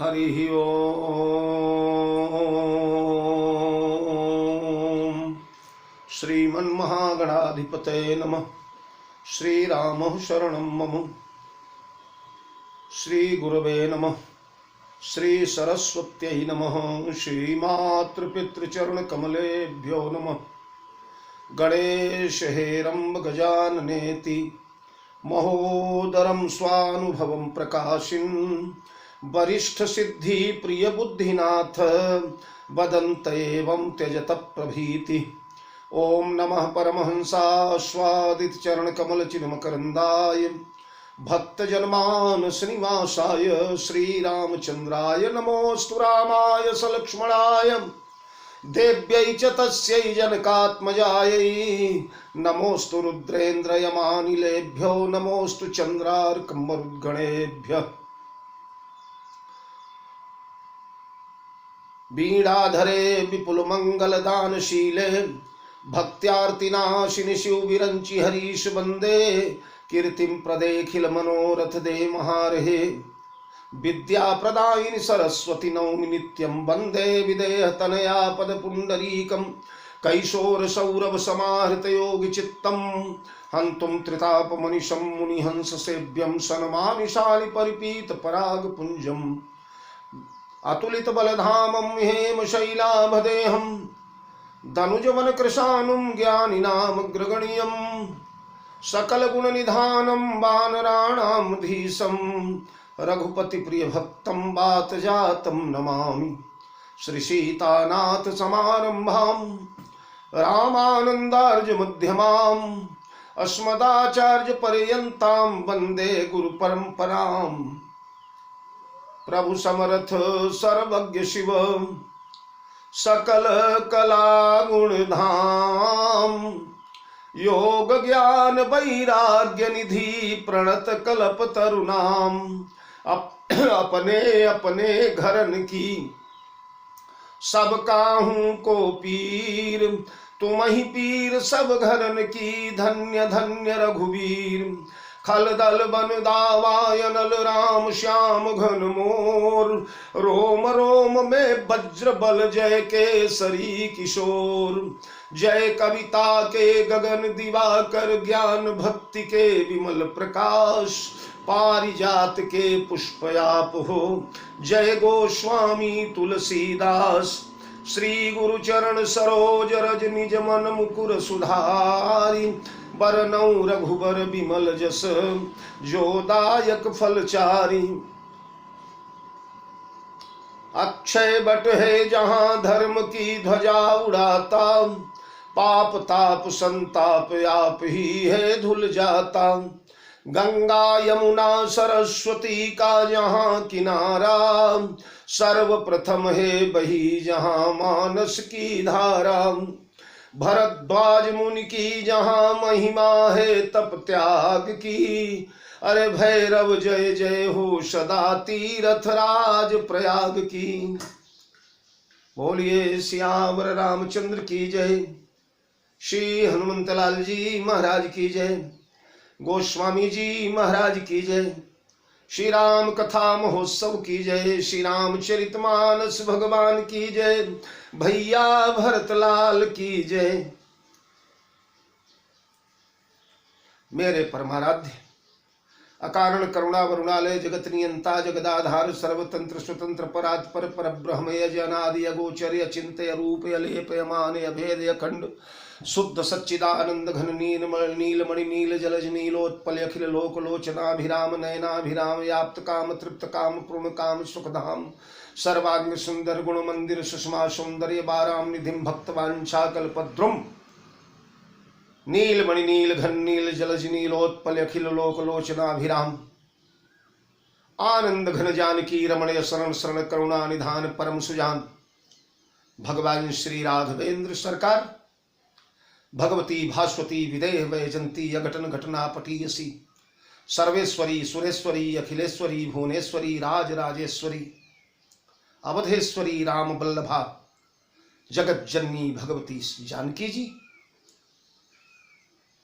हरि ओम। श्रीमन्महागणाधिपतये नमः। श्रीराम शरणं मम। श्रीगुरवे नमः। श्रीसरस्वत्यै नमः। श्रीमातृपितृचरणकमलेभ्यो नमः। गणेश हेरम्ब गजाननेति महोदरं स्वानुभवं प्रकाशिन् वरिष्ठ सिद्धि प्रिय बुद्धिनाथ वदन्त एवं त्यजत प्रभीति। ओम नमः परमहंसास्वादित चरण कमल चिन्मकरंदाय भक्तजनमानस निवासाय श्रीरामचंद्राय नमोस्तु रामाय सलक्ष्मणाय देव्यै च तस्यै जनकात्मजायै नमोस्तु रुद्रेन्द्रयमानिलेभ्यो नमोस्तु चंद्रार्कमरुद्गणेभ्यः। वीणाधरे विपुल मंगल दानशीले भक्त्यार्तिनाशिनि शिवविरंचि हरीश वंदे कीर्तिं प्रदेखिल मनोरथ दे महारहे। विद्या प्रदायिनि सरस्वती नौमि नित्यं वंदे विदेह तनया पद पुंडरीकं कैशोर सौरभ समाहृत योगि चित्तं हंतुं त्रिताप मनिशं मुनिहंस सेव्यं सनमामि शालि परिपीत पराग पुंजम् अतुलित बलधामं हेम शैलाभदेहं दनुजवन कृशानुं ज्ञानिनामग्रगण्यं सकल गुण निधानं वानराणां धीशं रघुपति प्रिय भक्तं वात जातं नमामि। श्री सीतानाथ समारंभां रामानंदार्य मध्यमां अस्मदाचार्य पर्यन्तां वंदे गुरु परंपरां। प्रभु समर्थ सर्वज्ञ शिव सकल कला गुण धाम योग ज्ञान वैराग्य निधि प्रणत कल्प तरुणाम अपने अपने घरन की सब काहू को पीर तुम ही पीर सब घरन की धन्य धन्य रघुवीर। खल दल बन दावायनल राम श्याम घन मोर रोम रोम में वज्र बल जय केसरी किशोर। जय कविता के गगन दिवाकर ज्ञान भक्ति के विमल प्रकाश पारिजात के पुष्पयाप हो। जय गोस्वामी तुलसीदास श्री गुरु चरण सरोज रज निज मन मुकुर सुधारी बरनौ रघुबर बिमल जस जोदायक फलचारी। अक्षय बट है जहाँ धर्म की ध्वजा उड़ाता पाप ताप संताप आप ही है धुल जाता। गंगा यमुना सरस्वती का जहाँ किनारा सर्वप्रथम है बही जहाँ मानस की धारा। भरद्वाज मुनि की जहाँ महिमा है तप त्याग की अरे भैरव जय जय हो सदा तीरथ राज प्रयाग की। बोलिए सियावर रामचंद्र की जय। श्री हनुमंतलाल जी महाराज की जय। गोस्वामी जी महाराज की जय। श्री राम कथा महोत्सव की जय। श्री रामचरितमानस भगवान की जय। भैया भरतलाल की जय। मेरे परमाराध्य अकारण करुणा वरुणालय जगत नियंता जगदाधार सर्वतंत्र स्वतंत्र परात्पर परब्रह्म यज अनादि अगोचर्य चिंतय रूप अलेप यमान अभेद अखंड शुद्ध सच्चिदानंद घन नीलमणि नीलमणि नील जलज नीलोत्पल अखिल लोक लोचनाभिराम नयनाभिराम याप्त काम तृप्त काम पूर्ण काम सुखधाम सर्वांग सुंदर गुण मंदिर सुषमा सौंदर्य बाराम निधिम भक्तवांछा कल्पद्रुम नीलमणि नील घन नील जलज नीलोत्पल अखिल लोक लोचनाभिराम आनंद घन जानकी रमणय शरण शरण करुणा निधान परम सुजान भगवान श्री राघवेंद्र सरकार भगवती भास्वती विदेह वैजंती यघटन घटना पटीयसी सर्वेश्वरी सुरेश्वरी अखिलेश्वरी भुवनेश्वरी राज राजेश्वरी अवधेश्वरी राम बल्लभा जगत जननी भगवती जानकी जी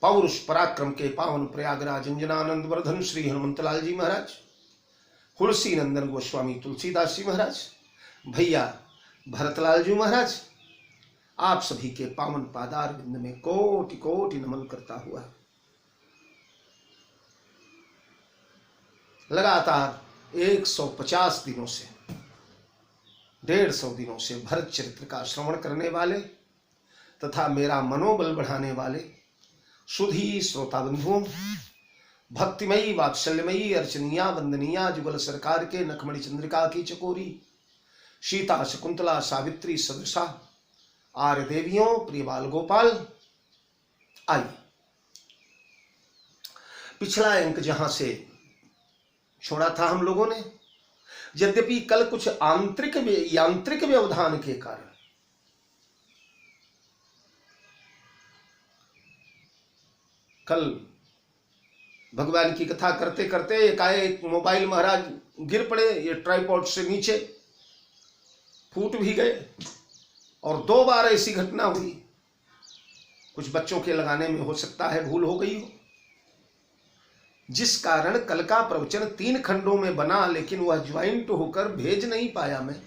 पौरुष पराक्रम के पावन प्रयागराज अंजनानंद वर्धन श्री हनुमंतलाल जी महाराज तुलसी नंदन गोस्वामी तुलसीदास जी महाराज, भैया भरतलाल जी महाराज, आप सभी के पावन पादार बिंद में कोटि कोटि नमन करता हुआ लगातार 150 दिनों से 150 दिनों से भरत चरित्र का श्रवण करने वाले तथा मेरा मनोबल बढ़ाने वाले सुधी श्रोता बंधुओं, भक्तिमयी वात्सल्यमयी अर्चनिया वंदनिया जुगल सरकार के नखमणि चंद्रिका की चकोरी सीता शकुंतला सावित्री सदृशा आर्य देवियों, प्रिय बाल गोपाल, आइए पिछला अंक जहां से छोड़ा था हम लोगों ने, यद्यपि कल कुछ यांत्रिक व्यवधान के कारण कल भगवान की कथा करते करते एकाएक मोबाइल महाराज गिर पड़े, ये ट्राइपॉड से नीचे फूट भी गए और 2 बार ऐसी घटना हुई। कुछ बच्चों के लगाने में हो सकता है भूल हो गई हो, जिस कारण कल का प्रवचन 3 खंडों में बना, लेकिन वह ज्वाइंट होकर भेज नहीं पाया मैं,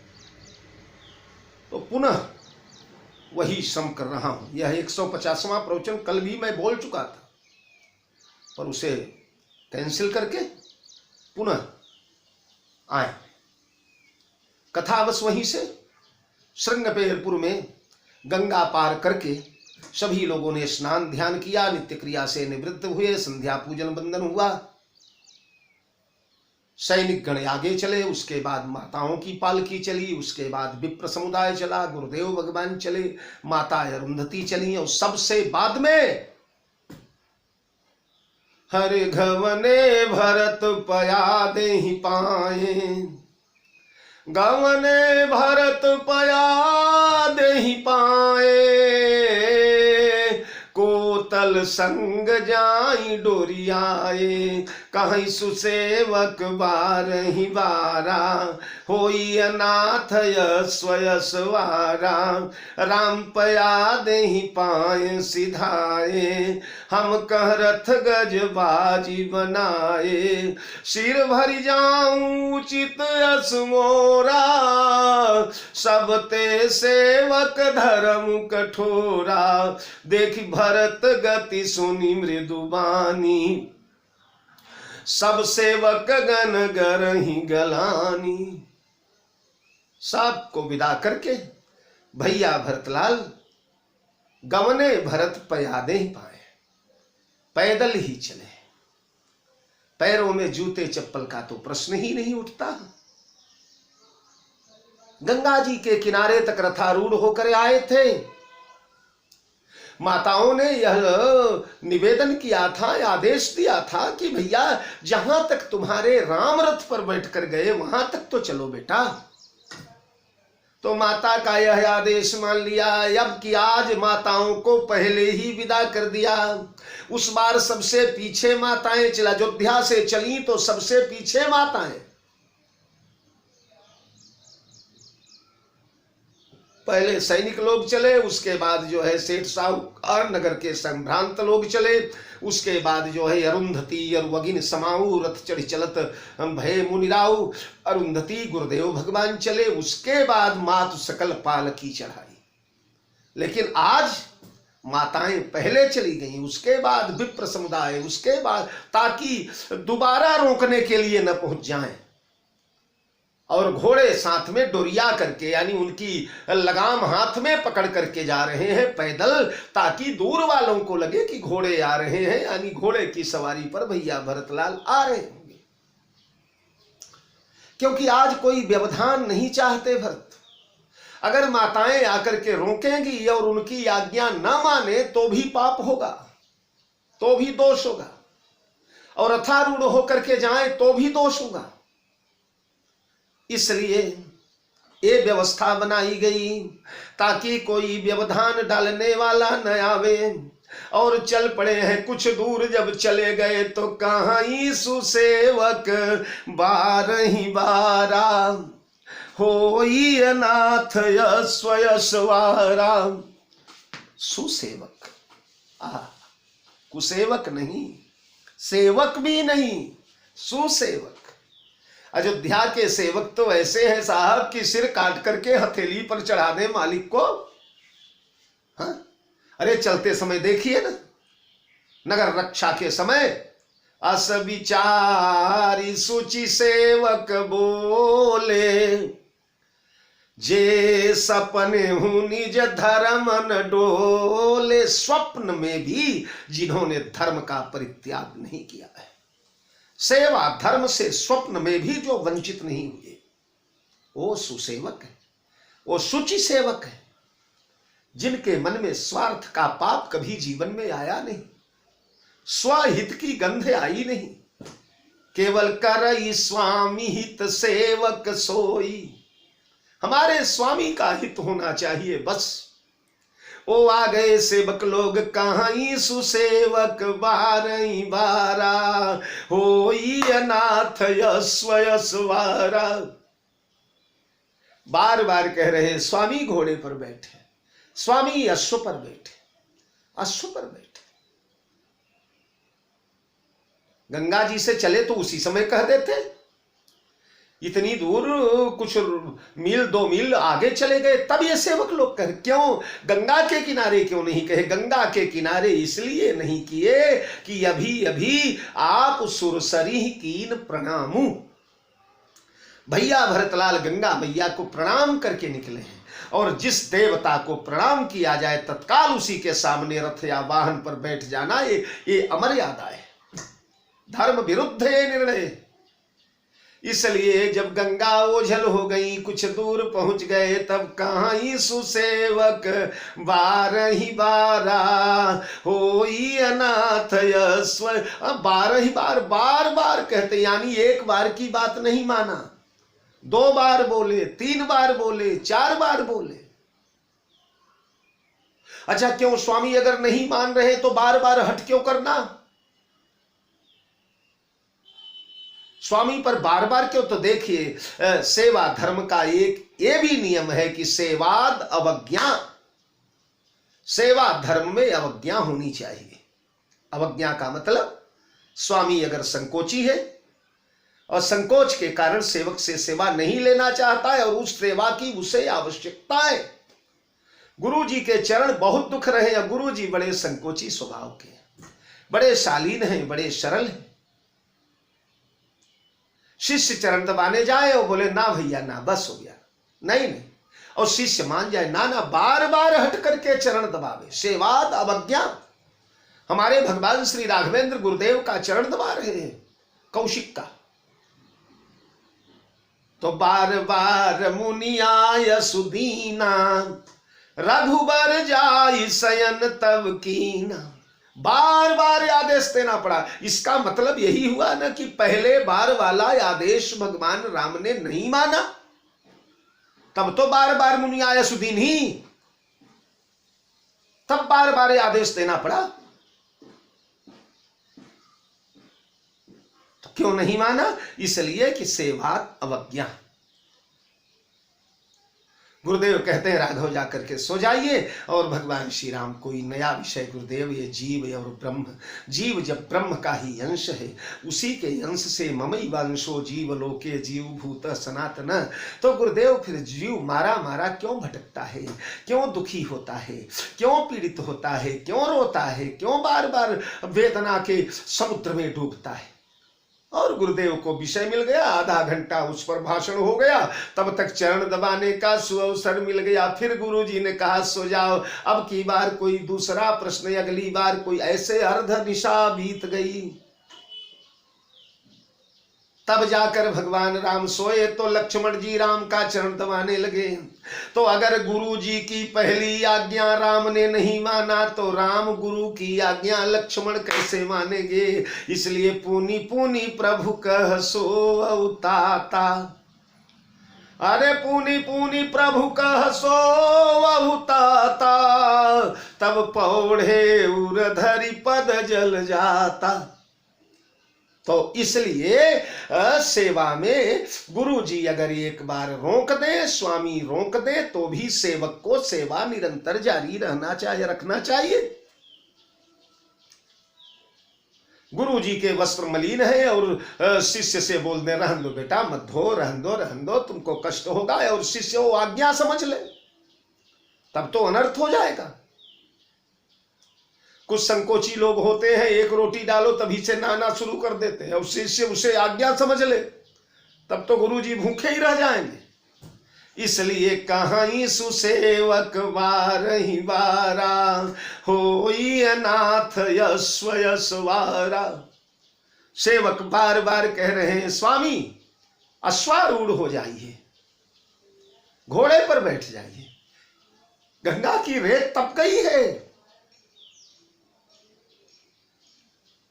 तो पुनः वही श्रम कर रहा हूं। यह 150वां प्रवचन कल भी मैं बोल चुका था, पर उसे कैंसिल करके पुनः आए। कथा बस वहीं से श्रृंगपेरपुर में गंगा पार करके सभी लोगों ने स्नान ध्यान किया, नित्य क्रिया से निवृत्त हुए, संध्या पूजन बंदन हुआ, सैनिक गण आगे चले, उसके बाद माताओं की पालकी चली, उसके बाद विप्र समुदाय चला, गुरुदेव भगवान चले, माता अरुंधति चली, और सबसे बाद में हरे घवने भरत पया देहि पाए, गवने भरत पया देहि पाए, कोतल संग जाई डोरियाए, कहीं सुसेवक बारहि बारा, होई अनाथ यशवयसवारा, राम पया देहि पाए सिधाए, हम कह रथ गज बाजी बनाए, सिर भर जाऊं उचित यस मोरा, सब ते सेवक धर्म कठोरा, देखी भरत गति सुनी मृदुबानी, सब सेवक गण गरहि गलानी। सबको विदा करके भैया भरतलाल गवने भरत पया देहि पाए, पैदल ही चले, पैरों में जूते चप्पल का तो प्रश्न ही नहीं उठता। गंगा जी के किनारे तक रथारूढ़ होकर आए थे। माताओं ने यह निवेदन किया था, आदेश दिया था कि भैया जहां तक तुम्हारे राम रथ पर बैठकर गए वहां तक तो चलो बेटा। तो माता का यह आदेश मान लिया। अब कि आज माताओं को पहले ही विदा कर दिया। उस बार सबसे पीछे माताएं चला, अयोध्या से चली तो सबसे पीछे माताएं। पहले सैनिक लोग चले, उसके बाद जो है सेठ साहूकार नगर के संभ्रांत लोग चले, उसके बाद जो है अरुंधति अरुवगिन समाऊ रथ चढ़ी चलत भय मुनिराऊ, अरुंधति गुरुदेव भगवान चले, उसके बाद मातु सकल पालकी चढ़ाई। लेकिन आज माताएं पहले चली गईं, उसके बाद विप्र समुदाय, उसके बाद, ताकि दोबारा रोकने के लिए न पहुंच जाएं। और घोड़े साथ में डोरिया करके, यानी उनकी लगाम हाथ में पकड़ करके जा रहे हैं पैदल, ताकि दूर वालों को लगे कि घोड़े आ रहे हैं, यानी घोड़े की सवारी पर भैया भरतलाल आ रहे होंगे। क्योंकि आज कोई व्यवधान नहीं चाहते भरत। अगर माताएं आकर के रोकेंगी और उनकी आज्ञा न माने तो भी पाप होगा, तो भी दोष होगा, और रथारूढ़ होकर के जाएं तो भी दोष होगा। इसलिए ये व्यवस्था बनाई गई ताकि कोई व्यवधान डालने वाला न आवे। और चल पड़े हैं कुछ दूर, जब चले गए तो कहीं सुसेवक बारहि बारा, होई अनाथ यशवयसवारा। सुसेवक, कुसेवक नहीं, सेवक भी नहीं, सुसेवक। अयोध्या के सेवक तो ऐसे हैं साहब कि सिर काट करके हथेली पर चढ़ा दे मालिक को। हाँ, अरे चलते समय देखिए ना, नगर रक्षा के समय अस विचारी सूचि सेवक बोले, जे सपने हूं निज धर्म न डोले। स्वप्न में भी जिन्होंने धर्म का परित्याग नहीं किया है, सेवा धर्म से स्वप्न में भी जो वंचित नहीं हुए, वो सुसेवक है, वो शुचि सेवक है, जिनके मन में स्वार्थ का पाप कभी जीवन में आया नहीं, स्वहित की गंध आई नहीं। केवल करई स्वामी हित सेवक सोई, हमारे स्वामी का हित होना चाहिए बस। ओ आ गए सेवक लोग कहां सुसेवक बारई बारा, होई अनाथ यस्व यस्वारा। बार बार कह रहे स्वामी घोड़े पर बैठे, स्वामी अश्व पर बैठे, अश्व पर बैठे। गंगा जी से चले तो उसी समय कह देते, इतनी दूर कुछ मील 2 मील आगे चले गए तब ये सेवक लोग कह, क्यों गंगा के किनारे क्यों नहीं कहे? गंगा के किनारे इसलिए नहीं किए कि अभी अभी आप सुरसरी कीन प्रणामू, भैया भरतलाल गंगा मैया को प्रणाम करके निकले हैं। और जिस देवता को प्रणाम किया जाए तत्काल उसी के सामने रथ या वाहन पर बैठ जाना, ये अमर्यादा है, धर्म विरुद्ध है निर्णय। इसलिए जब गंगा ओझल हो गई, कुछ दूर पहुंच गए, तब कहां सुसेवक बारही बारा, होई अनाथ यस्व। 12 बार बार बार कहते, यानी एक बार की बात नहीं माना, 2 बार बोले, 3 बार बोले, 4 बार बोले। अच्छा क्यों स्वामी अगर नहीं मान रहे तो बार बार हट क्यों करना? स्वामी पर बार बार क्यों? तो देखिए सेवा धर्म का एक ये भी नियम है कि सेवाद अवज्ञा, सेवा धर्म में अवज्ञा होनी चाहिए। अवज्ञा का मतलब स्वामी अगर संकोची है और संकोच के कारण सेवक से सेवा नहीं लेना चाहता है और उस सेवा की उसे आवश्यकता है। गुरु जी के चरण बहुत दुख रहे हैं, गुरु जी बड़े संकोची स्वभाव के, बड़े शालीन हैं, बड़े सरल हैं। शिष्य चरण दबाने जाए और बोले ना भैया ना, बस हो गया, नहीं नहीं, और शिष्य मान जाए ना ना, बार बार हट करके चरण दबावे, सेवाद अवज्ञा। हमारे भगवान श्री राघवेंद्र गुरुदेव का चरण दबा रहे हैं, कौशिक का, तो बार बार मुनियाय सुदीना, रघुबर जाई शयन तब कीना। बार बार आदेश देना पड़ा। इसका मतलब यही हुआ ना कि पहले बार वाला आदेश भगवान राम ने नहीं माना, तब तो बार बार मुनियाय सुदीन ही, तब बार बार आदेश देना पड़ा। तो क्यों नहीं माना? इसलिए कि सेवा अवज्ञा। गुरुदेव कहते हैं राघव जाकर के सो जाइए, और भगवान श्री राम कोई नया विषय, गुरुदेव ये जीव और ब्रह्म, जीव जब ब्रह्म का ही अंश है, उसी के अंश से ममई वंशो जीव लोके जीव भूत सनातन। तो गुरुदेव फिर जीव मारा मारा क्यों भटकता है, क्यों दुखी होता है, क्यों पीड़ित होता है, क्यों रोता है, क्यों बार बार वेदना के समुद्र में डूबता है? और गुरुदेव को विषय मिल गया, आधा घंटा उस पर भाषण हो गया, तब तक चरण दबाने का सुअवसर मिल गया। फिर गुरुजी ने कहा सो जाओ, अब की बार कोई दूसरा प्रश्न, अगली बार कोई, ऐसे अर्ध निशा बीत गई। तब जाकर भगवान राम सोए तो लक्ष्मण जी राम का चरण दबाने लगे। तो अगर गुरु जी की पहली आज्ञा राम ने नहीं माना तो राम गुरु की आज्ञा लक्ष्मण कैसे मानेंगे? इसलिए पुनि पुनि प्रभु कह सो ताता, अरे पुनि पुनि प्रभु कह सो ताता, तब पौढ़े उरधरि पद जल जाता। तो इसलिए सेवा में गुरु जी अगर एक बार रोक दे, स्वामी रोक दे, तो भी सेवक को सेवा निरंतर जारी रहना चाहिए, रखना चाहिए। गुरु जी के वस्त्र मलिन है और शिष्य से बोल दे रहन दो बेटा, मत धो, रहन दो, तुमको कष्ट होगा, और शिष्य वो आज्ञा समझ ले, तब तो अनर्थ हो जाएगा। कुछ संकोची लोग होते हैं, एक रोटी डालो तभी से नहाना शुरू कर देते हैं, और शिष्य उसे आज्ञा समझ ले, तब तो गुरु जी भूखे ही रह जाएंगे। इसलिए कहीं सुसेवक बारही बारा, होई अनाथ यस्व यशवारा। सेवक बार बार कह रहे हैं, स्वामी अश्वारूढ़ हो जाइए, घोड़े पर बैठ जाइए, गंगा की रेत तप गई है,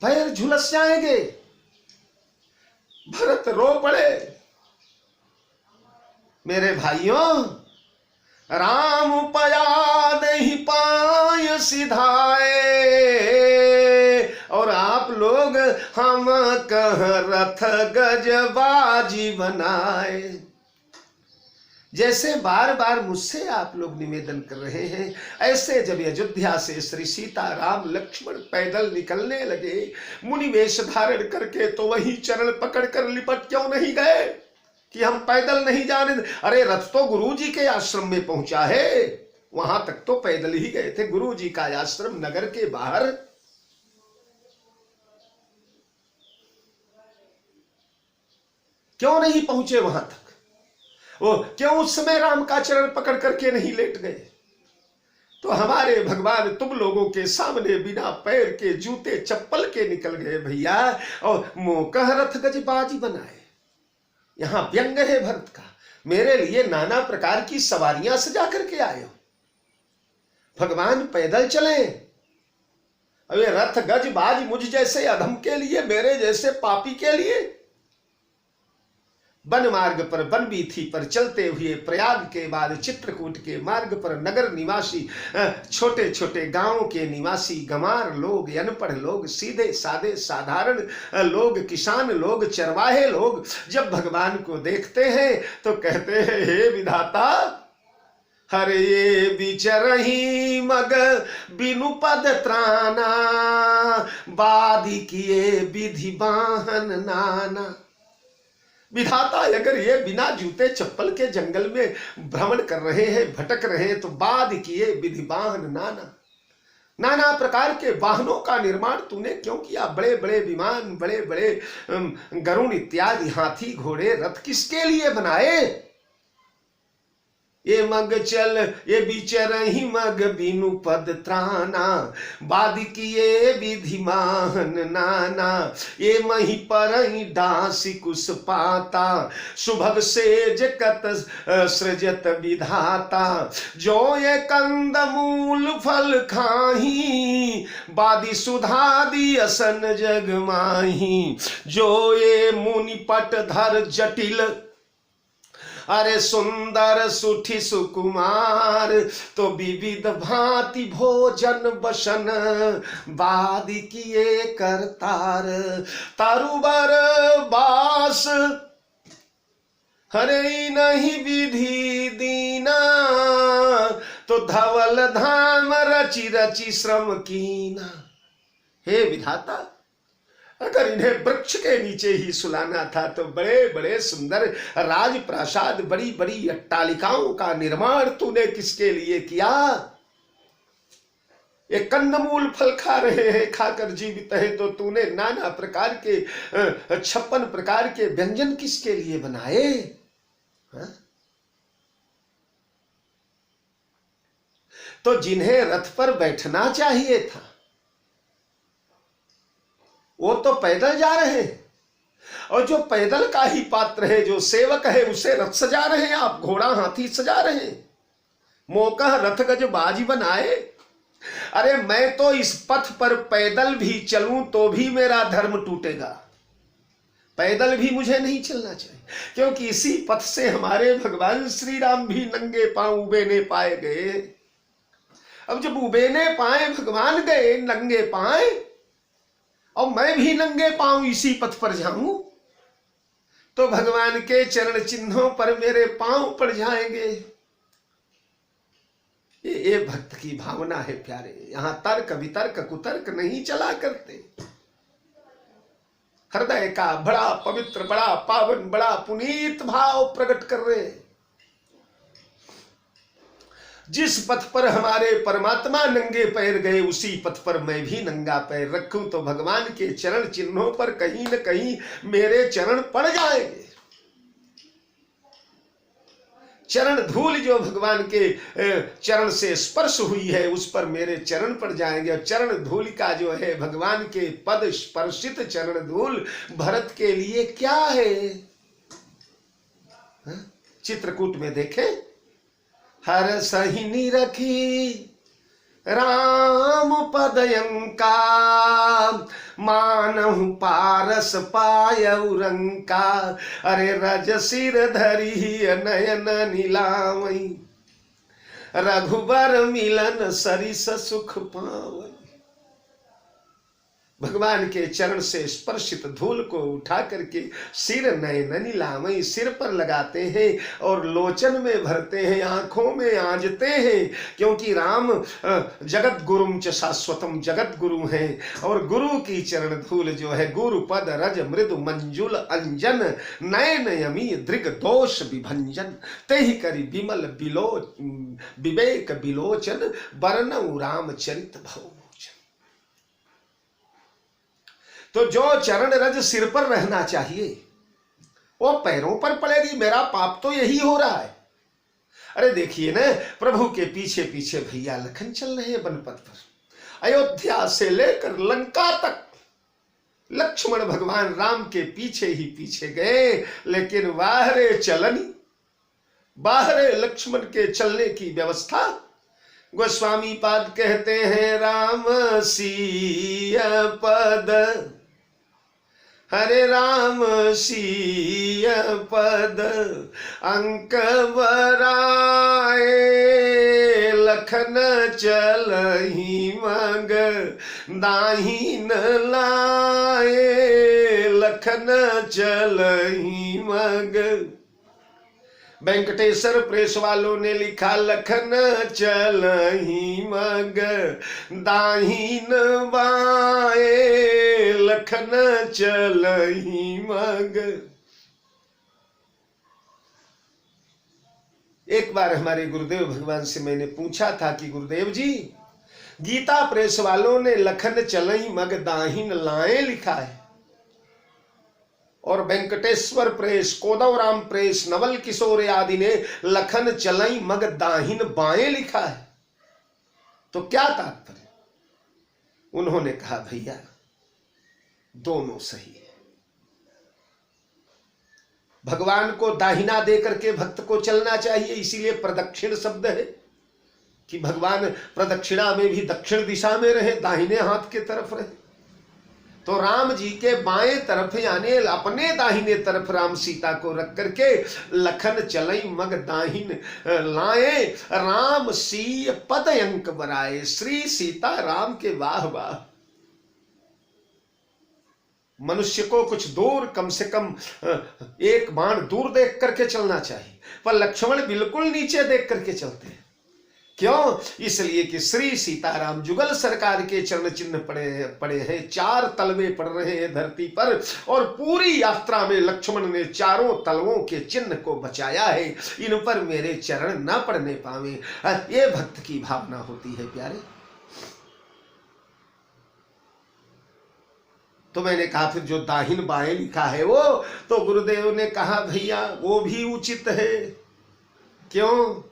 पैर झुलस जाएंगे। भरत रो पड़े, मेरे भाइयों, राम पया नहीं पाय सिधाए, और आप लोग हम कह रथ गजबाजी बनाए। जैसे बार बार मुझसे आप लोग निवेदन कर रहे हैं, ऐसे जब अयोध्या से श्री सीता राम लक्ष्मण पैदल निकलने लगे मुनि वेश धारण करके, तो वही चरण पकड़कर लिपट क्यों नहीं गए कि हम पैदल नहीं जाने। अरे रथ तो गुरु जी के आश्रम में पहुंचा है, वहां तक तो पैदल ही गए थे। गुरु जी का आश्रम नगर के बाहर, क्यों नहीं पहुंचे वहां तक? वो क्यों उस समय राम का चरण पकड़ करके नहीं लेट गए? तो हमारे भगवान तुम लोगों के सामने बिना पैर के, जूते चप्पल के निकल गए भैया, और मोकह रथ गजबाजी बनाए। यहां व्यंग है भरत का, मेरे लिए नाना प्रकार की सवारियां सजा करके आए हो। भगवान पैदल चले, अब ये रथ गजबाज मुझ जैसे अधम के लिए, मेरे जैसे पापी के लिए। वन मार्ग पर, वन बीथी पर चलते हुए प्रयाग के बाद चित्रकूट के मार्ग पर नगर निवासी, छोटे छोटे गांवों के निवासी, गंवार लोग, अनपढ़ लोग, सीधे साधे साधारण लोग, किसान लोग, चरवाहे लोग जब भगवान को देखते हैं तो कहते हैं, हे विधाता, हरे ये बिचरही मग बिनु पद त्राना, बादी किए विधि बाहन नाना। विधाता, अगर ये बिना जूते चप्पल के जंगल में भ्रमण कर रहे हैं, भटक रहे हैं, तो बाद किए विधि वाहन नाना, नाना प्रकार के वाहनों का निर्माण तूने क्यों किया? बड़े बड़े विमान, बड़े बड़े गरुड़ इत्यादि, हाथी घोड़े रथ किसके लिए बनाए? ये मग चल, ये बिचरही मग बिनु पद त्राना, बाद किए विधि माहन नाना, ये मही परही डांसी कुस पाता, सुभग सेज कत सृजत विधाता, जो ये कंद मूल फल खाही, बादी सुधादी असन जग माही, जो ये मुनि पट धर जटिल, अरे सुंदर सुठी सुकुमार, तो विविध भांति भोजन बसन, बादी किए करतार, तारुबर बास, हरे नहीं विधि दीना, तो धवल धाम रचि रचि श्रम कीना। हे विधाता, अगर इन्हें वृक्ष के नीचे ही सुलाना था तो बड़े बड़े सुंदर राजप्रासाद, बड़ी बड़ी अट्टालिकाओं का निर्माण तूने किसके लिए किया? ये कंदमूल फल खा रहे हैं, खाकर जीवित है, तो तूने नाना प्रकार के 56 प्रकार के व्यंजन किसके लिए बनाए? हा? तो जिन्हें रथ पर बैठना चाहिए था वो तो पैदल जा रहे हैं, और जो पैदल का ही पात्र है, जो सेवक है, उसे रथ सजा रहे हैं आप, घोड़ा हाथी सजा रहे हैं। मोकह रथ गज बाजी बनाए। अरे मैं तो इस पथ पर पैदल भी चलूं तो भी मेरा धर्म टूटेगा, पैदल भी मुझे नहीं चलना चाहिए, क्योंकि इसी पथ से हमारे भगवान श्री राम भी नंगे पांव उबेने पाए गए। अब जब उबेने पाए भगवान गए नंगे पाए, और मैं भी नंगे पांव इसी पथ पर जाऊं, तो भगवान के चरण चिन्हों पर मेरे पांव पड़ जाएंगे। ये भक्त की भावना है प्यारे। यहां तर्क वितर्क कुतर्क नहीं चला करते। हृदय का बड़ा पवित्र, बड़ा पावन, बड़ा पुनीत भाव प्रकट कर रहे हैं। जिस पथ पर हमारे परमात्मा नंगे पैर गए, उसी पथ पर मैं भी नंगा पैर रखूं तो भगवान के चरण चिन्हों पर कहीं न कहीं मेरे चरण पड़ जाएंगे। चरण धूल जो भगवान के चरण से स्पर्श हुई है, उस पर मेरे चरण पड़ जाएंगे। और चरण धूल का जो है, भगवान के पद स्पर्शित चरण धूल भरत के लिए क्या है? चित्रकूट में देखें, हर सहिनी रखी राम पदयंका, मानहु पारस पायउ रंका, अरे रज सिर धरी नयन नीलावई, रघुबर मिलन सरिस सुख पावई। भगवान के चरण से स्पर्शित धूल को उठा करके सिर नयन नीलावई, सिर पर लगाते हैं और लोचन में भरते हैं, आंखों में आंजते हैं, क्योंकि राम जगत गुरुम च शाश्वतम, जगत गुरु हैं। और गुरु की चरण धूल जो है, गुरु पद रज मृदु मंजुल अंजन, नयन यमी दृग दोष विभंजन, तेहि करी विमल विवेक बिलोचन, बरनउ रामचरित भव। तो जो चरण रज सिर पर रहना चाहिए वो पैरों पर पड़ेगी। मेरा पाप तो यही हो रहा है। अरे देखिए ना, प्रभु के पीछे पीछे भैया लखन चल रहे हैं बनपथ पर। अयोध्या से लेकर लंका तक लक्ष्मण भगवान राम के पीछे ही पीछे गए, लेकिन बाहरे चलनी, बाहरे लक्ष्मण के चलने की व्यवस्था। गोस्वामी पाद कहते हैं, राम सीय पद, हरे राम सीय पद, अंक बराए, लखन चलहि मग, दाहिन लाए, लखन चलहि मग। वेंकटेश्वर प्रेस वालों ने लिखा, लखन चलहि मग, दाहिन बाए, लखन चलहि मग। एक बार हमारे गुरुदेव भगवान से मैंने पूछा था कि गुरुदेव जी, गीता प्रेस वालों ने लखन चलहि मग दाहिन लाए लिखा है, और वेंकटेश्वर प्रेस, कोदवराम प्रेस, नवल किशोर आदि ने लखन चलई मग दाहिन बाएं लिखा है, तो क्या तात्पर्य? उन्होंने कहा, भैया दोनों सही है। भगवान को दाहिना दे करके भक्त को चलना चाहिए, इसीलिए प्रदक्षिण शब्द है कि भगवान प्रदक्षिणा में भी दक्षिण दिशा में रहे, दाहिने हाथ के तरफ रहे। तो राम जी के बाएं तरफ यानी अपने दाहिने तरफ राम सीता को रख करके लखन चलई मग दाहिन लाए, राम सीय पद अंक बराए। श्री सीता राम के वाह वाह। मनुष्य को कुछ दूर, कम से कम एक बाण दूर देख करके चलना चाहिए, पर लक्ष्मण बिल्कुल नीचे देख करके चलते हैं। क्यों? इसलिए कि श्री सीताराम जुगल सरकार के चरण चिन्ह पड़े हैं, 4 तलवे पड़ रहे हैं धरती पर, और पूरी यात्रा में लक्ष्मण ने चारों तलवों के चिन्ह को बचाया है, इन पर मेरे चरण न पड़ने पावे। ये भक्त की भावना होती है प्यारे। तो मैंने कहा, फिर जो दाहिन बाएं लिखा है वो, तो गुरुदेव ने कहा, भैया वो भी उचित है। क्यों?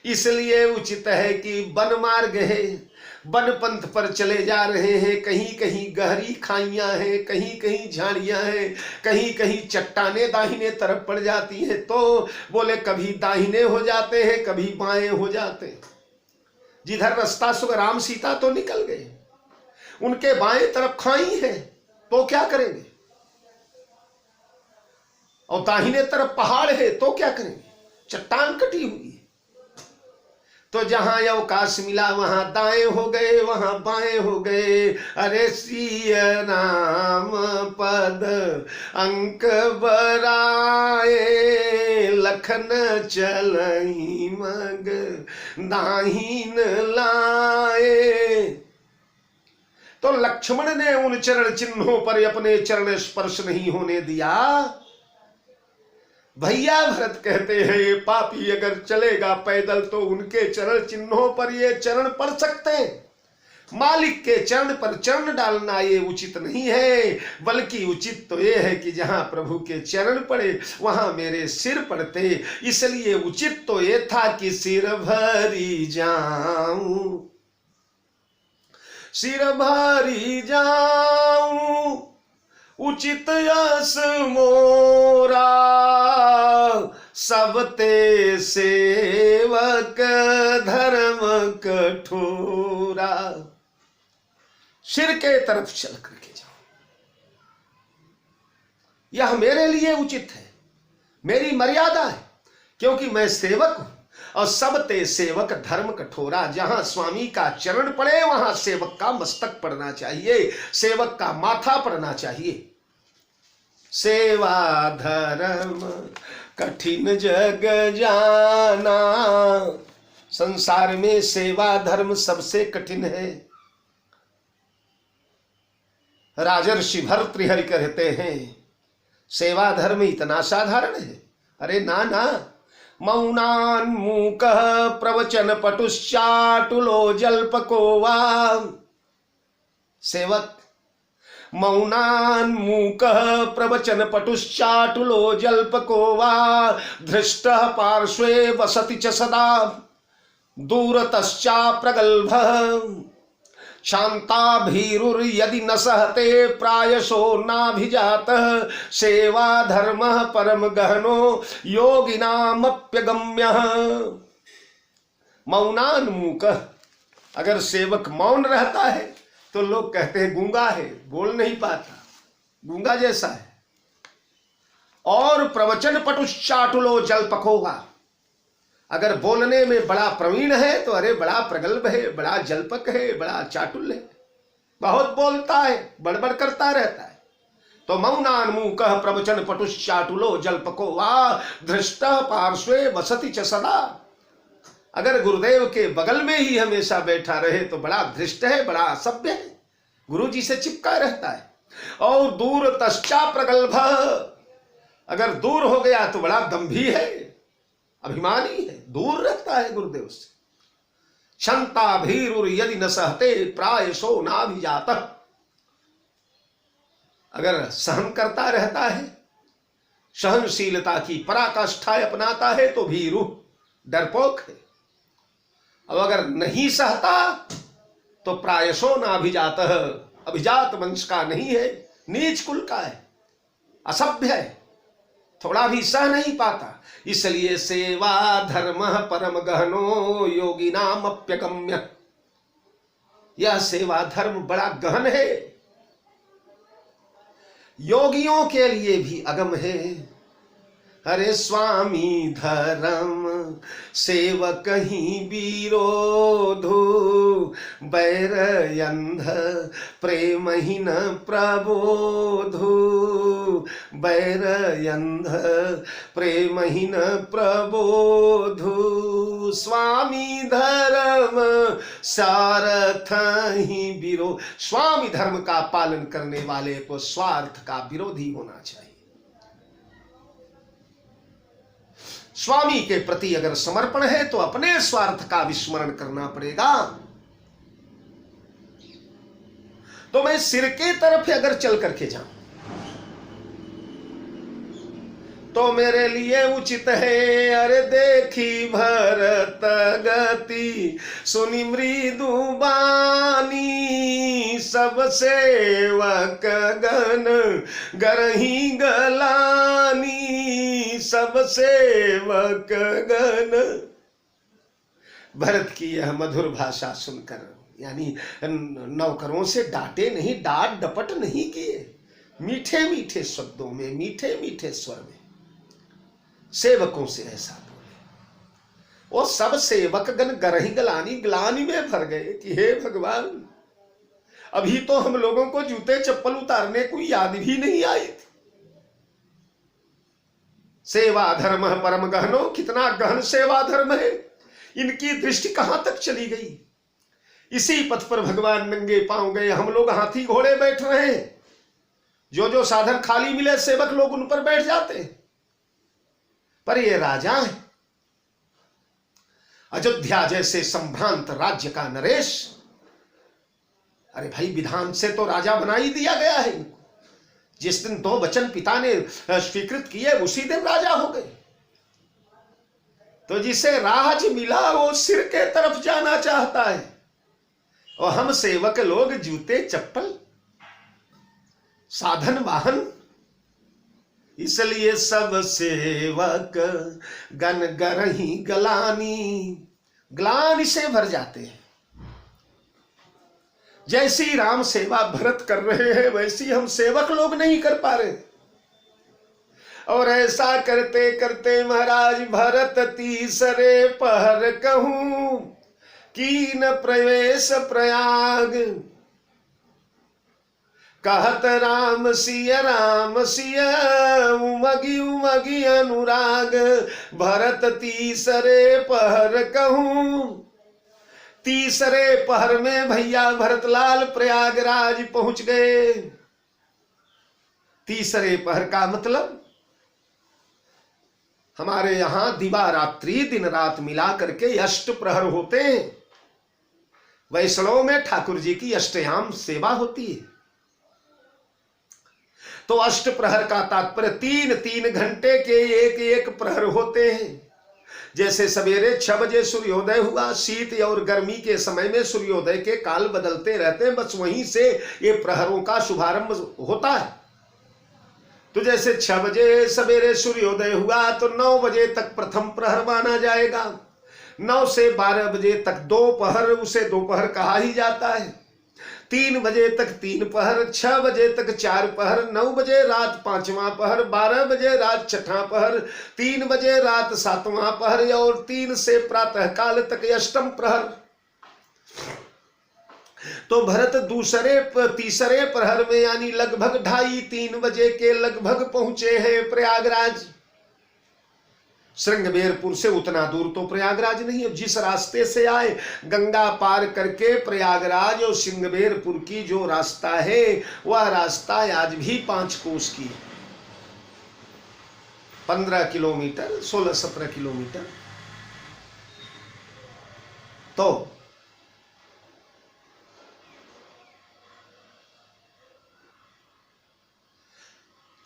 इसलिए उचित है कि वन मार्ग है, वन पंथ पर चले जा रहे हैं, कहीं कहीं गहरी खाइयां हैं, कहीं कहीं झाड़ियां हैं, कहीं कहीं चट्टाने दाहिने तरफ पड़ जाती हैं, तो बोले कभी दाहिने हो जाते हैं, कभी बाएं हो जाते हैं। जिधर रास्ता सुख, राम सीता तो निकल गए, उनके बाएं तरफ खाई है, तो क्या करेंगे? और दाहिने तरफ पहाड़ है, तो क्या करेंगे? चट्टान कटी हुई है। तो जहां अवकाश मिला वहां दाएं हो गए, वहां बाएं हो गए। अरे सिय राम पद अंक बराए, लखन चलई मग दाहिन लाए। तो लक्ष्मण ने उन चरण चिन्हों पर अपने चरण स्पर्श नहीं होने दिया। भैया भरत कहते हैं ये पापी अगर चलेगा पैदल तो उनके चरण चिन्हों पर ये चरण पड़ सकते हैं, मालिक के चरण पर चरण डालना ये उचित नहीं है, बल्कि उचित तो ये है कि जहां प्रभु के चरण पड़े वहां मेरे सिर पड़ते। इसलिए उचित तो ये था कि सिर भरी जाऊं, सिर भरी जाऊं, उचित यस मोरा, सब ते सेवक धर्म कठोरा। सिर के तरफ चल करके जाओ, यह मेरे लिए उचित है, मेरी मर्यादा है, क्योंकि मैं सेवक हूं। और सब ते सेवक धर्म कठोरा, जहां स्वामी का चरण पड़े वहां सेवक का मस्तक पड़ना चाहिए, सेवक का माथा पड़ना चाहिए। सेवा धर्म कठिन जग जाना, संसार में सेवा धर्म सबसे कठिन है। राजर्षि भर्तृहरि कहते हैं सेवा धर्म इतना साधारण है। अरे ना ना, मौनान्मूक प्रवचन पटुश्चाटुलो जल्पको वा। सेवक मौनान्मूक प्रवचन पटुश्चाटुलो जल्पको वा, धृष्ट पार्श्वे वसति च सदा दूरतश्चा प्रगल्भ। शांताभीरुर्यदि न सहते प्रायशो नाभिजातः, सेवा धर्म परम गहनो योगिनामप्यगम्यः। मौनान्मूक, अगर सेवक मौन रहता है तो लोग कहते हैं गूंगा है, बोल नहीं पाता, गूंगा जैसा है। और प्रवचन पटुश्चाटुलो जल्पकोवा, अगर बोलने में बड़ा प्रवीण है तो अरे बड़ा प्रगल्भ है, बड़ा जल्पक है, बड़ा चाटुल है, बहुत बोलता है, बड़बड़ करता रहता है। तो मौनान्मूक प्रवचन पटुश्चाटुलो जल्पको वा, धृष्ट पार्श्वे वसति च सदा। अगर गुरुदेव के बगल में ही हमेशा बैठा रहे तो बड़ा धृष्ट है, बड़ा असभ्य है, गुरु जी से चिपका रहता है। और दूर तश्चा प्रगल्भ, अगर दूर हो गया तो बड़ा दंभी है, अभिमानी है, दूर रहता है गुरुदेव से। क्षंता भीरुर यदि न सहते प्रायशो नाभिजातः, अगर सहन करता रहता है, सहनशीलता की पराकाष्ठा अपनाता है तो भीरु डरपोक है। अब अगर नहीं सहता तो प्रायशो नाभिजातः, अभिजात वंश का नहीं है, नीच कुल का है, असभ्य है, थोड़ा भी सह नहीं पाता। इसलिए सेवा धर्म परम गहनो योगिनाम अप्यगम्य, यह सेवा धर्म बड़ा गहन है, योगियों के लिए भी अगम है। अरे स्वामी धर्म सेवक ही विरोधो, बैर अंध प्रेम ही न प्रबोधो, बैर अंध प्रेम ही न प्रबोधो। स्वामी धर्म सारथ ही विरोध, स्वामी धर्म का पालन करने वाले को स्वार्थ का विरोधी होना चाहिए। स्वामी के प्रति अगर समर्पण है तो अपने स्वार्थ का विस्मरण करना पड़ेगा। तो मैं सिर के तरफ अगर चल करके जाऊं तो मेरे लिए उचित है। अरे देखी भरत गति सुनी मृदु बानी, सब सेवक गण गरही गलानी, सब सेवक गण। भरत की यह मधुर भाषा सुनकर, यानी नौकरों से डांटे नहीं, डांट डपट नहीं किए, मीठे मीठे शब्दों में, मीठे मीठे स्वर में सेवकों से ऐसा बोले। वो सब सेवक गण गरही गलानी, ग्लानी में भर गए कि हे भगवान, अभी तो हम लोगों को जूते चप्पल उतारने को याद भी नहीं आई थी। सेवा धर्म परम गहनो, कितना गहन सेवा धर्म है, इनकी दृष्टि कहां तक चली गई। इसी पथ पर भगवान नंगे पांव गए। हम लोग हाथी घोड़े बैठ रहे हैं, जो जो साधन खाली मिले सेवक लोग उन पर बैठ जाते हैं, पर ये राजा है अयोध्या जैसे संभ्रांत राज्य का नरेश। अरे भाई, विधान से तो राजा बना ही दिया गया है इनको। जिस दिन 2 वचन पिता ने स्वीकृत किए उसी दिन राजा हो गए। तो जिसे राज मिला वो सिर के तरफ जाना चाहता है, और हम सेवक लोग जूते चप्पल साधन वाहन। इसलिए सब सेवक गन गरही गलानी, ग्लानि से भर जाते हैं। जैसी राम सेवा भरत कर रहे हैं वैसी हम सेवक लोग नहीं कर पा रहे। और ऐसा करते करते महाराज भरत तीसरे पहर कहूं कीन प्रवेश प्रयाग, कहत राम सिय उमगी उमगी अनुराग। भरत तीसरे पहर कहूं, तीसरे पहर में भैया भरतलाल प्रयागराज पहुंच गए। तीसरे पहर का मतलब हमारे यहां दिवा रात्रि दिन रात मिला करके अष्ट प्रहर होते हैं। वैष्णव में ठाकुर जी की अष्टयाम सेवा होती है। तो अष्ट प्रहर का तात्पर्य 3-3 घंटे के एक एक प्रहर होते हैं। जैसे सवेरे 6 बजे सूर्योदय हुआ, शीत और गर्मी के समय में सूर्योदय के काल बदलते रहते हैं, बस वहीं से ये प्रहरों का शुभारंभ होता है। तो जैसे 6 बजे सवेरे सूर्योदय हुआ तो 9 बजे तक प्रथम प्रहर माना जाएगा। 9 से 12 बजे तक 2 पहर, उसे दोपहर कहा ही जाता है। 3 बजे तक 3 पहर, 6 बजे तक 4 पहर, 9 बजे रात 5वां पहर, 12 बजे रात 6ठा पहर, 3 बजे रात 7वां पहर और 3 से प्रातः काल तक अष्टम प्रहर। तो भरत तीसरे प्रहर में यानी लगभग 2:30-3 बजे के लगभग पहुंचे हैं प्रयागराज। श्रृंगबेरपुर से उतना दूर तो प्रयागराज नहीं है। जिस रास्ते से आए गंगा पार करके प्रयागराज और श्रृंगबेरपुर की जो रास्ता है वह रास्ता आज भी 5 कोस की है, 15 किलोमीटर, 16-17 किलोमीटर। तो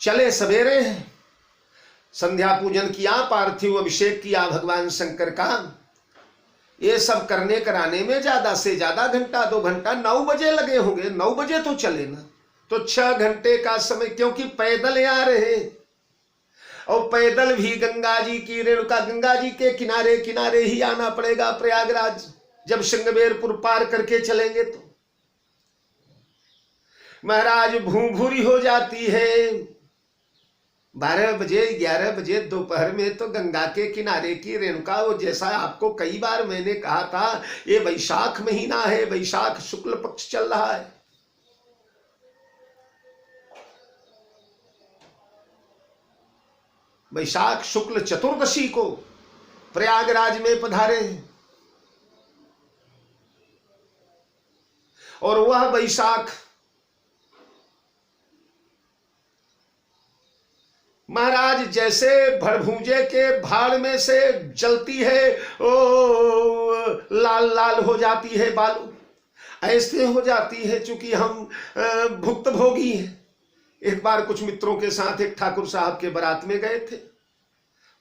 चले सवेरे हैं, संध्या पूजन किया, पार्थिव अभिषेक किया भगवान शंकर का। ये सब करने कराने में ज्यादा से ज्यादा घंटा 2 घंटा 9 बजे लगे होंगे। 9 बजे तो चले ना, तो 6 घंटे का समय, क्योंकि पैदल आ रहे और पैदल भी गंगा जी की रेणुका गंगा जी के किनारे किनारे ही आना पड़ेगा प्रयागराज। जब श्रृंगबेरपुर पार करके चलेंगे तो महाराज भूभूरी हो जाती है। 12 बजे 11 बजे दोपहर में तो गंगा के किनारे की रेणुका, वो जैसा आपको कई बार मैंने कहा था, ये वैशाख महीना है, वैशाख शुक्ल पक्ष चल रहा है। वैशाख शुक्ल चतुर्दशी को प्रयागराज में पधारे हैं। और वह वैशाख महाराज जैसे भड़भूजे के भाड़ में से जलती है, ओ लाल लाल हो जाती है बालू, ऐसे हो जाती है। चूंकि हम भुक्त भोगी हैं। एक बार कुछ मित्रों के साथ एक ठाकुर साहब के बारात में गए थे।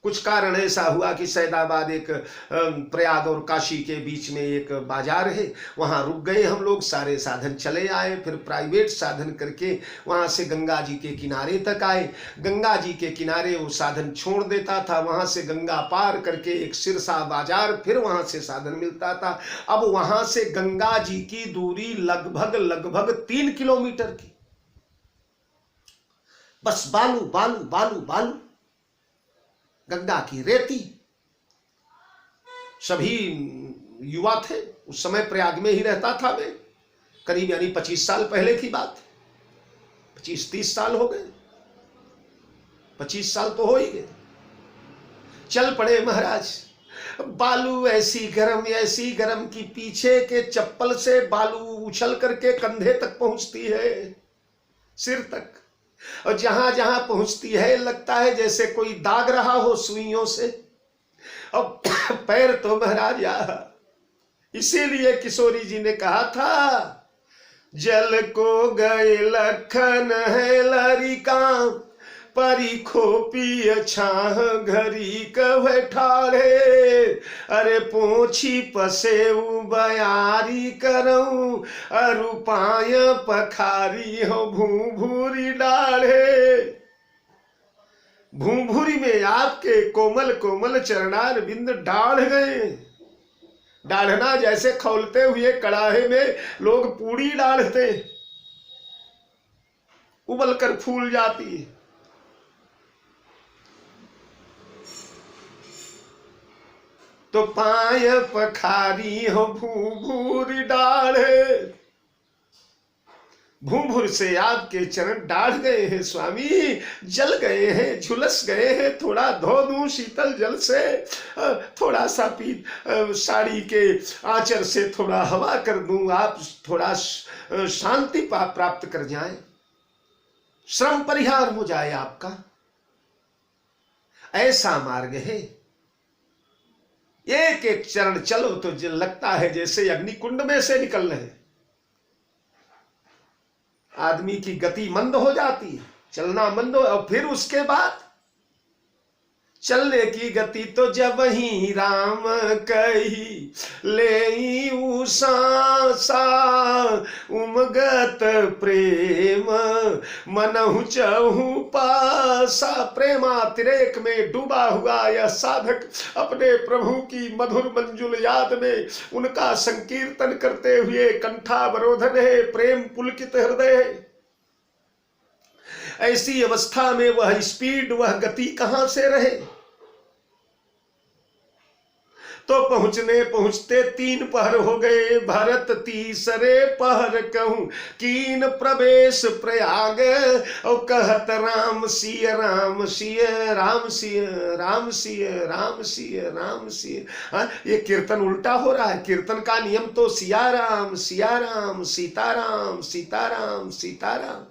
कुछ कारण ऐसा हुआ कि सैदाबाद एक प्रयाग और काशी के बीच में एक बाजार है, वहाँ रुक गए हम लोग, सारे साधन चले आए। फिर प्राइवेट साधन करके वहाँ से गंगा जी के किनारे तक आए। गंगा जी के किनारे वो साधन छोड़ देता था, वहाँ से गंगा पार करके एक सिरसा बाजार, फिर वहाँ से साधन मिलता था। अब वहाँ से गंगा जी की दूरी लगभग 3 किलोमीटर की, बस बालू बालू बालू बालू, गंगा की रेती। सभी युवा थे उस समय, प्रयाग में ही रहता था मैं, करीब यानी 25 साल पहले की बात, 25-30 साल हो गए, 25 साल तो हो ही गए। चल पड़े महाराज। बालू ऐसी गर्म कि पीछे के चप्पल से बालू उछल करके कंधे तक पहुंचती है, सिर तक, और जहां जहां पहुंचती है लगता है जैसे कोई दाग रहा हो सुइयों से। अब पैर तो महाराज, इसीलिए किशोरी जी ने कहा था, जल को गए लखन है लरिका, परी खोपी छाह घरी कह ठाड़े, अरे पोछी पसे बयारी करऊं, अरुपाय पखारी हो भूभूरी डाढ़े। भूभूरी में आपके कोमल कोमल चरणार बिंद डाढ़ गए। डाढ़ना जैसे खौलते हुए कड़ाहे में लोग पूड़ी डाढ़ते, उबल कर फूल जाती है। तो पाय पखारी हो भूभूरी डाढ़े, भूभूर से आपके चरण डाढ़ गए हैं स्वामी, जल गए हैं, झुलस गए हैं। थोड़ा धो दूं शीतल जल से, थोड़ा सा साड़ी के आंचल से थोड़ा हवा कर दूं, आप थोड़ा शांति प्राप्त कर जाएं, श्रम परिहार हो जाए आपका। ऐसा मार्ग है। एक एक चरण चलो तो लगता है जैसे अग्निकुंड में से निकल रहे। आदमी की गति मंद हो जाती है, चलना मंद हो, और फिर उसके बाद चलने की गति तो जब ही राम कही ले उषा सा, उमगत प्रेम मनहु चहु पासा। प्रेमातिरेक में डूबा हुआ यह साधक अपने प्रभु की मधुर मंजुल याद में उनका संकीर्तन करते हुए कंठावरोधन है, प्रेम पुलकित हृदय है। ऐसी अवस्था में वह स्पीड, वह गति कहां से रहे। तो पहुंचने पहुंचते 3 पहर हो गए, भरत तीसरे पहर कहूं कीन प्रवेश प्रयाग, और कहत राम सिय राम सिय राम सिय राम सिय राम सिय राम सिय। ये कीर्तन उल्टा हो रहा है। कीर्तन का नियम तो सियाराम सियाराम, सीताराम सीताराम सीताराम।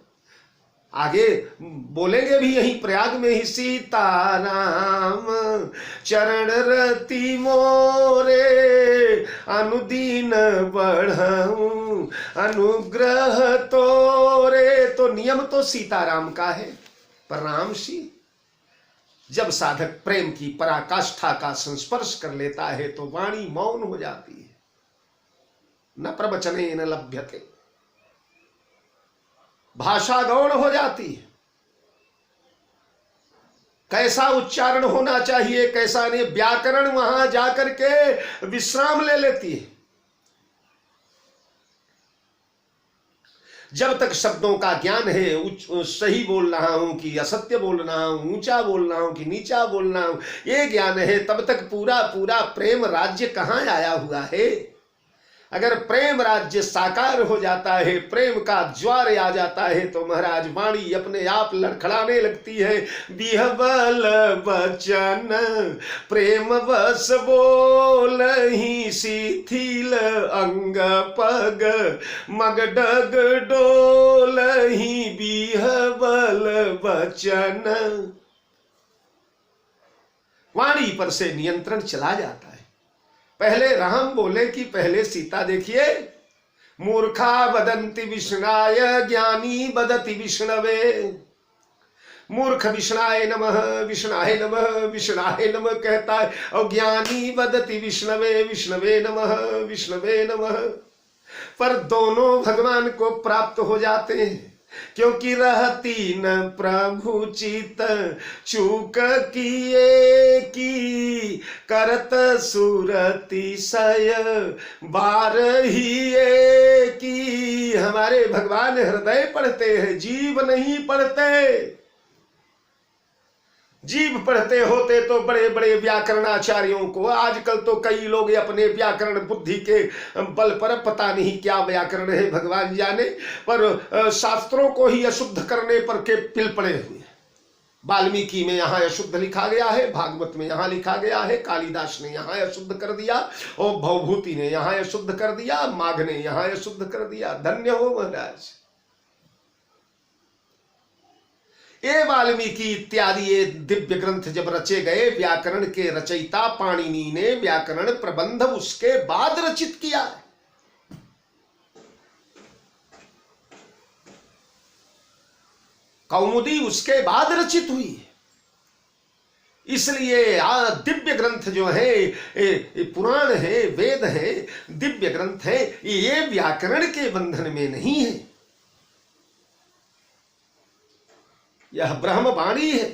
आगे बोलेंगे भी यही प्रयाग में ही, सीताराम चरण रति मोरे, अनुदीन बढ़ऊं अनुग्रह तोरे। तो नियम तो सीताराम का है, पर राम सी जब साधक प्रेम की पराकाष्ठा का संस्पर्श कर लेता है तो वाणी मौन हो जाती है। न प्रवचने न लभ्यते, भाषा गौण हो जाती है। कैसा उच्चारण होना चाहिए, कैसा नहीं, व्याकरण वहां जाकर के विश्राम ले लेती है। जब तक शब्दों का ज्ञान है, सही बोल रहा हूं कि असत्य बोल रहा हूं, ऊंचा बोल रहा हूं कि नीचा बोल रहा हूं, ये ज्ञान है, तब तक पूरा पूरा प्रेम राज्य कहां आया हुआ है। अगर प्रेम राज्य साकार हो जाता है, प्रेम का ज्वार आ जाता है, तो महाराज वाणी अपने आप लड़खड़ाने लगती है। बिहबल बचन प्रेम बस बोलहि, शिथिल अंग पग मगडग डोलहि, बिहबल बचन। वाणी पर से नियंत्रण चला जाता है। पहले राम बोले कि पहले सीता। देखिए, मूर्खा वदन्ति विष्णाय, ज्ञानी वदति विष्णवे। मूर्ख विष्णाय नमः विष्णाय नमः विष्णाय नमः कहता है, और ज्ञानी वदति विष्णवे विष्णवे नमः विष्णवे नमः। पर दोनों भगवान को प्राप्त हो जाते हैं, क्योंकि रहती न प्रभु चित चूक किए की, करत सुरति सय बार ही की। हमारे भगवान हृदय पढ़ते हैं, जीव नहीं पढ़ते। जीव पढ़ते होते तो बड़े बड़े व्याकरणाचार्यों को, आजकल तो कई लोग अपने व्याकरण बुद्धि के बल पर, पता नहीं क्या व्याकरण है भगवान जाने, पर शास्त्रों को ही अशुद्ध करने पर के पिल पड़े हुए। वाल्मीकि में यहाँ अशुद्ध लिखा गया है, भागवत में यहाँ लिखा गया है, कालिदास ने यहाँ अशुद्ध कर दिया, और भवभूति ने यहाँ अशुद्ध कर दिया, माघ ने यहाँ अशुद्ध कर दिया। धन्य हो महाराज। ये वाल्मीकि इत्यादि ये दिव्य ग्रंथ जब रचे गए, व्याकरण के रचयिता पाणिनि ने व्याकरण प्रबंध उसके बाद रचित किया है। कौमुदी उसके बाद रचित हुई है। इसलिए दिव्य ग्रंथ जो है, पुराण है, वेद है, दिव्य ग्रंथ है, ये व्याकरण के बंधन में नहीं है। यह ब्रह्मवाणी है।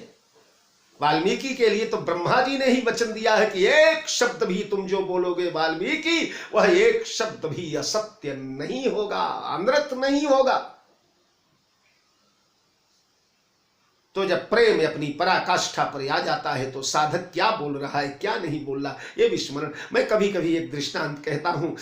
वाल्मीकि के लिए तो ब्रह्मा जी ने ही वचन दिया है कि एक शब्द भी तुम जो बोलोगे वाल्मीकि, वह एक शब्द भी असत्य नहीं होगा, अनृत नहीं होगा। तो जब प्रेम अपनी पराकाष्ठा पर आ जाता है तो साधक क्या बोल रहा है, क्या नहीं बोल रहा, ये विस्मरण। मैं कभी कभी एक दृष्टांत कहता हूँ।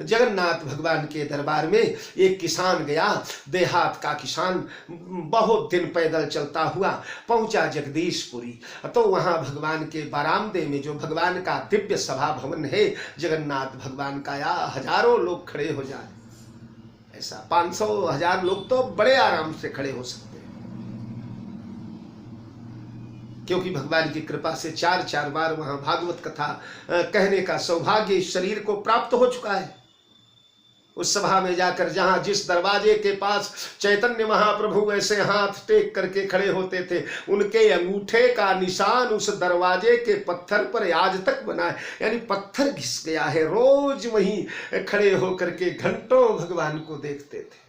जगन्नाथ भगवान के दरबार में एक किसान गया, देहात का किसान, बहुत दिन पैदल चलता हुआ पहुंचा जगदीशपुरी। तो वहां भगवान के बरामदे में जो भगवान का दिव्य सभा भवन है जगन्नाथ भगवान का, या हजारों लोग खड़े हो जाए, ऐसा 500-1000 लोग तो बड़े आराम से खड़े हो सकते, क्योंकि भगवान की कृपा से 4-4 बार वहां भागवत कथा कहने का सौभाग्य इस शरीर को प्राप्त हो चुका है। उस सभा में जाकर जहां जिस दरवाजे के पास चैतन्य महाप्रभु ऐसे हाथ टेक करके खड़े होते थे, उनके अंगूठे का निशान उस दरवाजे के पत्थर पर आज तक बना है, यानी पत्थर घिस गया है। रोज वहीं खड़े होकर के घंटों भगवान को देखते थे।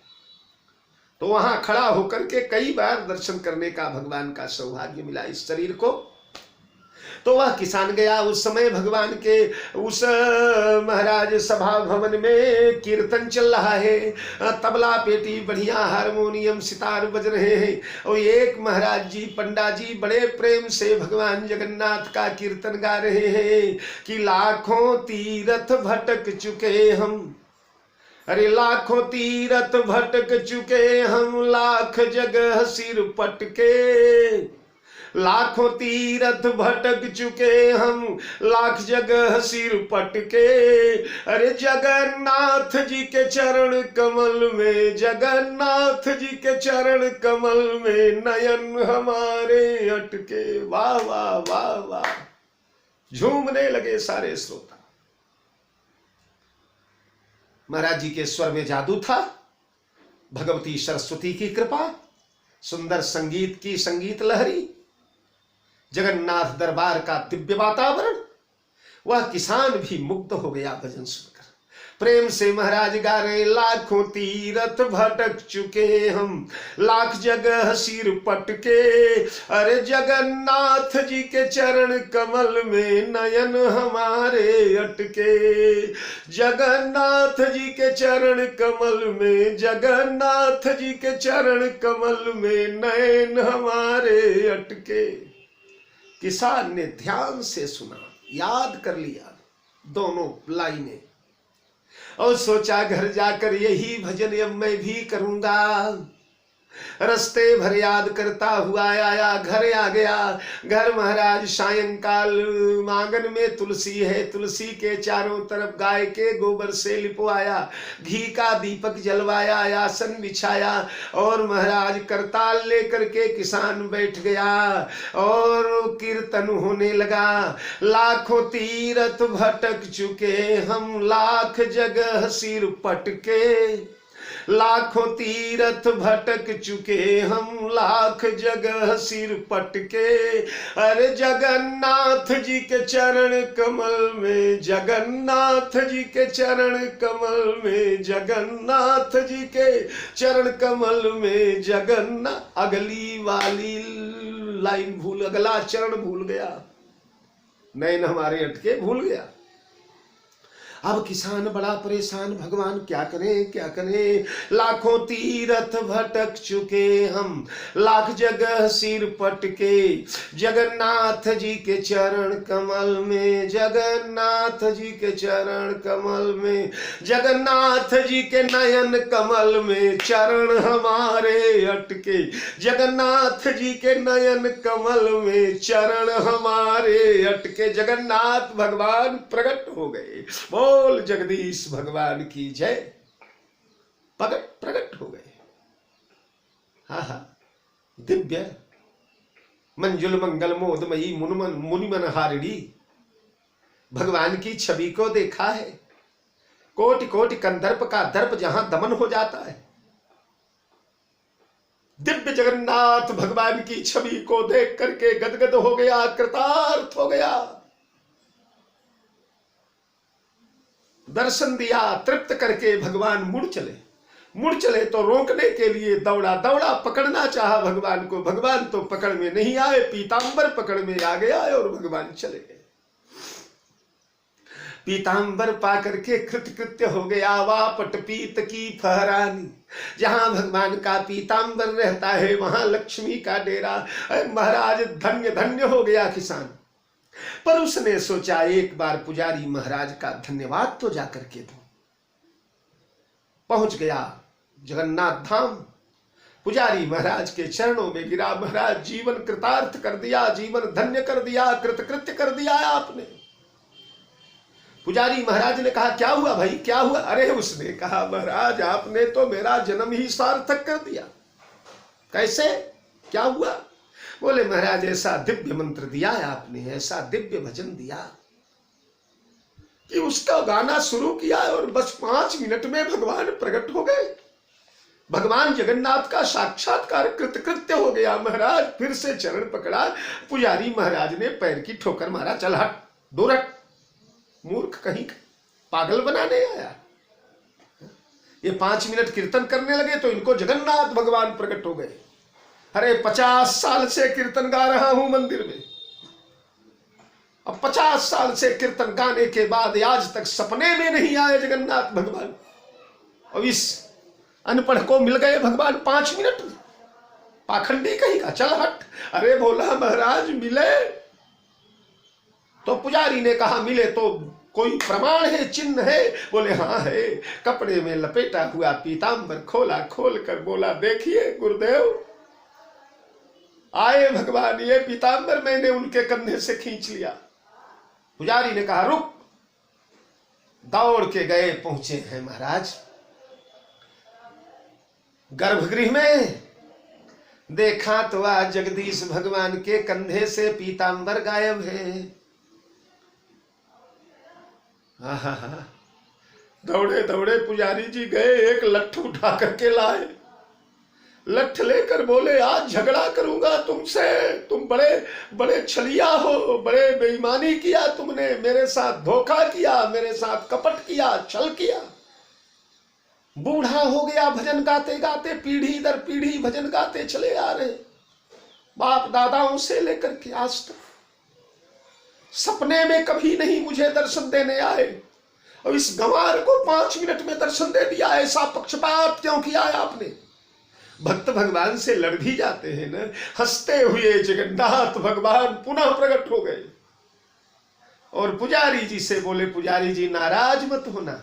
तो वहां खड़ा होकर के कई बार दर्शन करने का भगवान का सौभाग्य मिला इस शरीर को। तो वह किसान गया, उस समय भगवान के उस महाराज सभा भवन में कीर्तन चल रहा है, तबला पेटी बढ़िया हारमोनियम सितार बज रहे हैं, और एक महाराज जी पंडा जी बड़े प्रेम से भगवान जगन्नाथ का कीर्तन गा रहे हैं कि लाखों तीर्थ भटक चुके हम, अरे लाखों तीरथ भटक चुके हम, लाख जगह सिर पटके, लाखों तीरथ भटक चुके हम, लाख जगह सिर पटके। अरे जगन्नाथ जी के चरण कमल में, जगन्नाथ जी के चरण कमल में नयन हमारे अटके। वाह वाह वाह वाह, झूमने लगे सारे श्रोता। महाराज जी के स्वर में जादू था, भगवती सरस्वती की कृपा, सुंदर संगीत की संगीत लहरी, जगन्नाथ दरबार का दिव्य वातावरण। वह किसान भी मुग्ध हो गया भजन सुनकर। प्रेम से महाराज गा रहे, लाखों तीरथ भटक चुके हम, लाख जगह सिर पटके। अरे जगन्नाथ जी के चरण कमल में नयन हमारे अटके, जगन्नाथ जी के चरण कमल में, जगन्नाथ जी के चरण कमल में नयन हमारे अटके। किसान ने ध्यान से सुना, याद कर लिया दोनों लाइनें, और सोचा घर जाकर यही भजन अब मैं भी करूंगा। रस्ते भर याद करता हुआ आया, घर आ गया। घर महाराज सायंकाल आंगन में तुलसी है, तुलसी के चारों तरफ गाय के गोबर से लिपवाया, घी का दीपक जलवाया, आसन बिछाया, और महाराज करताल लेकर के किसान बैठ गया और कीर्तन होने लगा। लाखों तीरथ भटक चुके हम, लाख जगह सिर पटके, लाखों तीरथ भटक चुके हम, लाख जगह सिर पटके। अरे जगन्नाथ जी के चरण कमल में, जगन्नाथ जी के चरण कमल में, जगन्नाथ जी के चरण कमल में जगन्नाथ। अगली वाली लाइन भूल, अगला चरण भूल गया, नैन हमारे अटके भूल गया। अब किसान बड़ा परेशान, भगवान क्या करें क्या करें। लाखों तीरथ भटक चुके हम, लाख जगह सिर पटके, जगन्नाथ जी के चरण कमल में, जगन्नाथ जी के चरण कमल में, जगन्नाथ जी के नयन कमल में चरण हमारे अटके, जगन्नाथ जी के नयन कमल में चरण हमारे अटके। जगन्नाथ भगवान प्रकट हो गए। बोल जगदीश भगवान की जय। प्रकट हो गए। हा हा, दिव्य मंजुल मंगल मोदमयी मुनिमन हारिणी भगवान की छवि को देखा है। कोटि कोटि कंदर्प का दर्प जहां दमन हो जाता है, दिव्य जगन्नाथ भगवान की छवि को देख करके गदगद हो गया, कृतार्थ हो गया। दर्शन दिया, तृप्त करके भगवान मुड़ चले तो रोकने के लिए दौड़ा, पकड़ना चाहा भगवान को, भगवान तो पकड़ में नहीं आए, पीतांबर पकड़ में आ गया और भगवान चले गए। पीतांबर पा करके कृतकृत्य हो गया। वापट पीत की फहरानी, जहां भगवान का पीतांबर रहता है वहां लक्ष्मी का डेरा। महाराज धन्य धन्य हो गया किसान। पर उसने सोचा एक बार पुजारी महाराज का धन्यवाद तो जाकर के दो। पहुंच गया जगन्नाथ धाम, पुजारी महाराज के चरणों में गिरा। महाराज जीवन कृतार्थ कर दिया, जीवन धन्य कर दिया, कृतकृत्य कर दिया आपने। पुजारी महाराज ने कहा क्या हुआ भाई, क्या हुआ? अरे उसने कहा महाराज आपने तो मेरा जन्म ही सार्थक कर दिया। कैसे, क्या हुआ? बोले महाराज ऐसा दिव्य मंत्र दिया है आपने, ऐसा दिव्य भजन दिया कि उसका गाना शुरू किया और बस 5 मिनट में भगवान प्रकट हो गए। भगवान जगन्नाथ का साक्षात्कार कृतकृत्य हो गया। महाराज फिर से चरण पकड़ा। पुजारी महाराज ने पैर की ठोकर मारा, चल हट, दूर हट, मूर्ख कहीं का, पागल बनाने आया। ये 5 मिनट कीर्तन करने लगे तो इनको जगन्नाथ भगवान प्रकट हो गए। अरे 50 साल से कीर्तन गा रहा हूं मंदिर में, अब 50 साल से कीर्तन गाने के बाद आज तक सपने में नहीं आए जगन्नाथ भगवान, और इस अनपढ़ को मिल गए भगवान 5 मिनट में। पाखंडी कहीं का, चल हट। अरे बोला महाराज मिले? तो पुजारी ने कहा मिले तो कोई प्रमाण है, चिन्ह है? बोले हाँ है। कपड़े में लपेटा हुआ पीतांबर खोला, खोल कर बोला देखिए गुरुदेव आए भगवान, ये पीतांबर मैंने उनके कंधे से खींच लिया। पुजारी ने कहा रुक। दौड़ के गए, पहुंचे हैं महाराज गर्भगृह में। देखा तो आज जगदीश भगवान के कंधे से पीतांबर गायब है। दौड़े दौड़े पुजारी जी गए, एक लट्ठ उठा करके लाए। लट्ठ लेकर बोले आज झगड़ा करूंगा तुमसे, तुम बड़े बड़े छलिया हो, बड़े बेईमानी किया तुमने, मेरे साथ धोखा किया, मेरे साथ कपट किया, छल किया। बूढ़ा हो गया भजन गाते गाते, पीढ़ी दर पीढ़ी भजन गाते चले आ रहे, बाप दादाओं से लेकर के आज तक। सपने में कभी नहीं मुझे दर्शन देने आए, और इस गंवार को 5 मिनट में दर्शन दे दिया। ऐसा पक्षपात क्यों किया है आपने? भक्त भगवान से लड़ भी जाते हैं ना। हंसते हुए जगन्नाथ भगवान पुनः प्रकट हो गए और पुजारी जी से बोले पुजारी जी नाराज मत होना,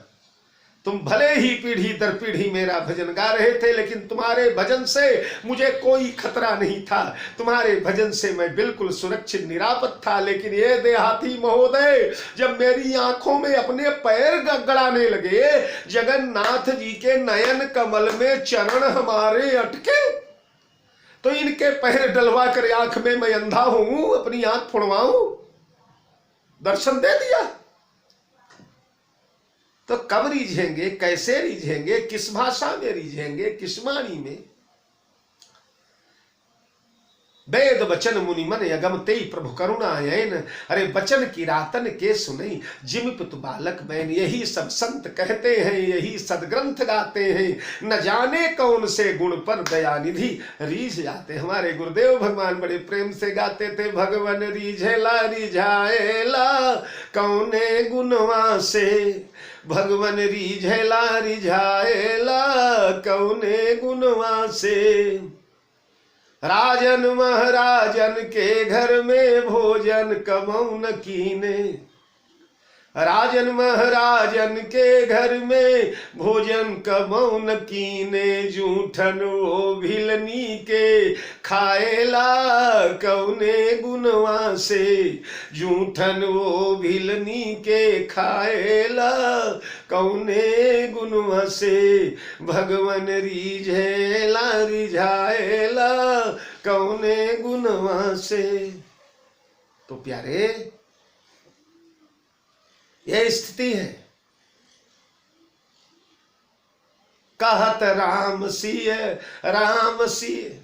तुम भले ही पीढ़ी दर पीढ़ी मेरा भजन गा रहे थे, लेकिन तुम्हारे भजन से मुझे कोई खतरा नहीं था, तुम्हारे भजन से मैं बिल्कुल सुरक्षित निरापद था। लेकिन ये देहाती महोदय जब मेरी आंखों में अपने पैर गड़ाने लगे, जगन्नाथ जी के नयन कमल में चरण हमारे अटके, तो इनके पैर डलवा कर आंख में मैं अंधा हूं, अपनी आंख फुड़वाऊं? दर्शन दे दिया तो कब रीझेंगे, कैसे रीझेंगे, किस भाषा में रीझेंगे, किस वाणी में? वेद वचन मुनि मन अगम तेई प्रभु करुणा आयन। अरे वचन की रातन के सुनई जिम पुत बालक मैन। यही सब संत कहते हैं, यही सदग्रंथ गाते हैं। न जाने कौन से गुण पर दया निधि रीझ जाते। हमारे गुरुदेव भगवान बड़े प्रेम से गाते थे, भगवान रीझेला रिझाएला कौने गुणवा से। भगवान रीझेला रिझाएला कौने गुणवा से। राजन महाराजन के घर में भोजन कमौन कीने। राजन महाराजन के घर में भोजन कमौन कीने। जूठन वो भिलनी के खाएला कौने गुणवा से। जूठन वो भिलनी के खाएला कौने गुणवा से। भगवान रीझेला रिझाएला कौने गुणवा से। तो प्यारे, यह स्थिति है। कहत राम सिय राम सिय।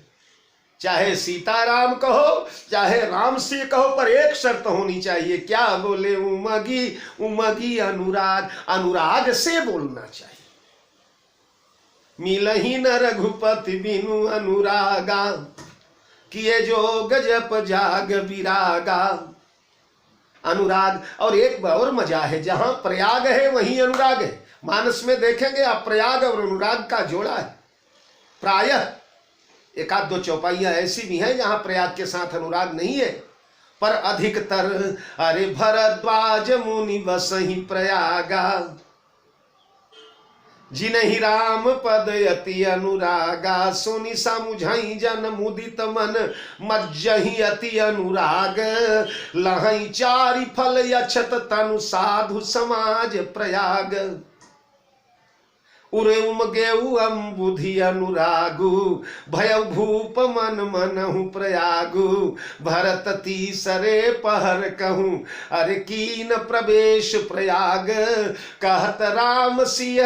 चाहे सीताराम कहो चाहे राम सिय कहो, पर एक शर्त होनी चाहिए। क्या बोले? उमगी उमगी अनुराग। अनुराग से बोलना चाहिए। मिलही न रघुपति बिनु अनुरागा किए जो गजप जाग विरागा। अनुराग। और एक और मजा है, जहां प्रयाग है वहीं अनुराग है। मानस में देखेंगे आप, प्रयाग और अनुराग का जोड़ा है। प्रायः एक आध दो चौपाइयां ऐसी भी हैं जहां प्रयाग के साथ अनुराग नहीं है, पर अधिकतर अरे भरद्वाज मुनि बसहि प्रयागा। जिनहि राम पद अति अनुरागा। सुनि समुझई जन मुदित मन मज्जहि अति अनुराग। लहई चारि फल यछत तनु साधु समाज प्रयाग। उरे उमगेउ अम्बुधि अनुरागु भयउ भूप मन मनहु प्रयागु। भरत तीसरे पहर कहूँ अरे कीन प्रवेश प्रयाग। कहत राम सिय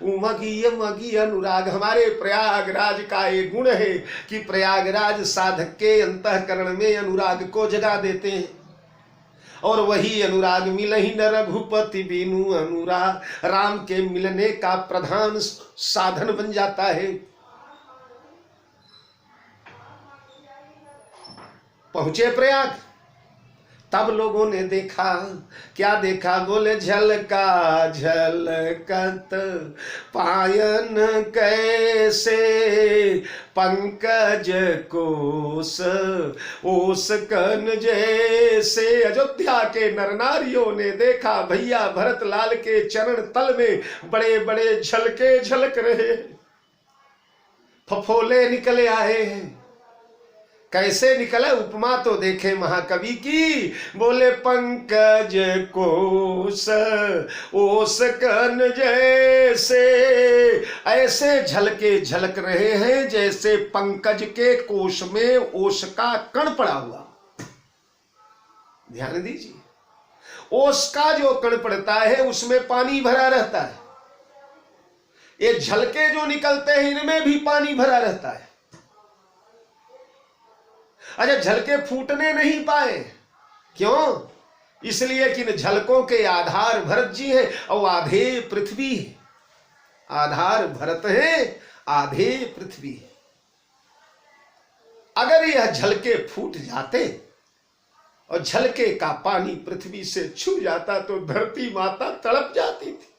उमगी मगी अनुराग। हमारे प्रयागराज का ये गुण है कि प्रयागराज साधक के अंतःकरण में अनुराग को जगा देते हैं। और वही अनुराग मिलहि न रघुपति बिनु अनुराग। राम के मिलने का प्रधान साधन बन जाता है। पहुंचे प्रयाग, तब लोगों ने देखा। क्या देखा? बोले झलका झलकत पायन कैसे पंकज कोस ओस कन जैसे। अयोध्या के नर नारियों ने देखा भैया भरत लाल के चरण तल में बड़े बड़े झलके झलक रहे, फफोले निकले आए हैं। कैसे निकले? उपमा तो देखे महाकवि की। बोले पंकज कोस ओस कन जैसे। ऐसे झलके झलक रहे हैं जैसे पंकज के कोश में ओस का कण पड़ा हुआ। ध्यान दीजिए, ओस का जो कण पड़ता है उसमें पानी भरा रहता है। ये झलके जो निकलते हैं इनमें भी पानी भरा रहता है। अच्छा, झलके फूटने नहीं पाए, क्यों? इसलिए कि इन झलकों के आधार भरत जी हैं और आधे पृथ्वी है। आधार भरत है, आधे पृथ्वी है। अगर यह झलके फूट जाते और झलके का पानी पृथ्वी से छू जाता तो धरती माता तड़प जाती थी,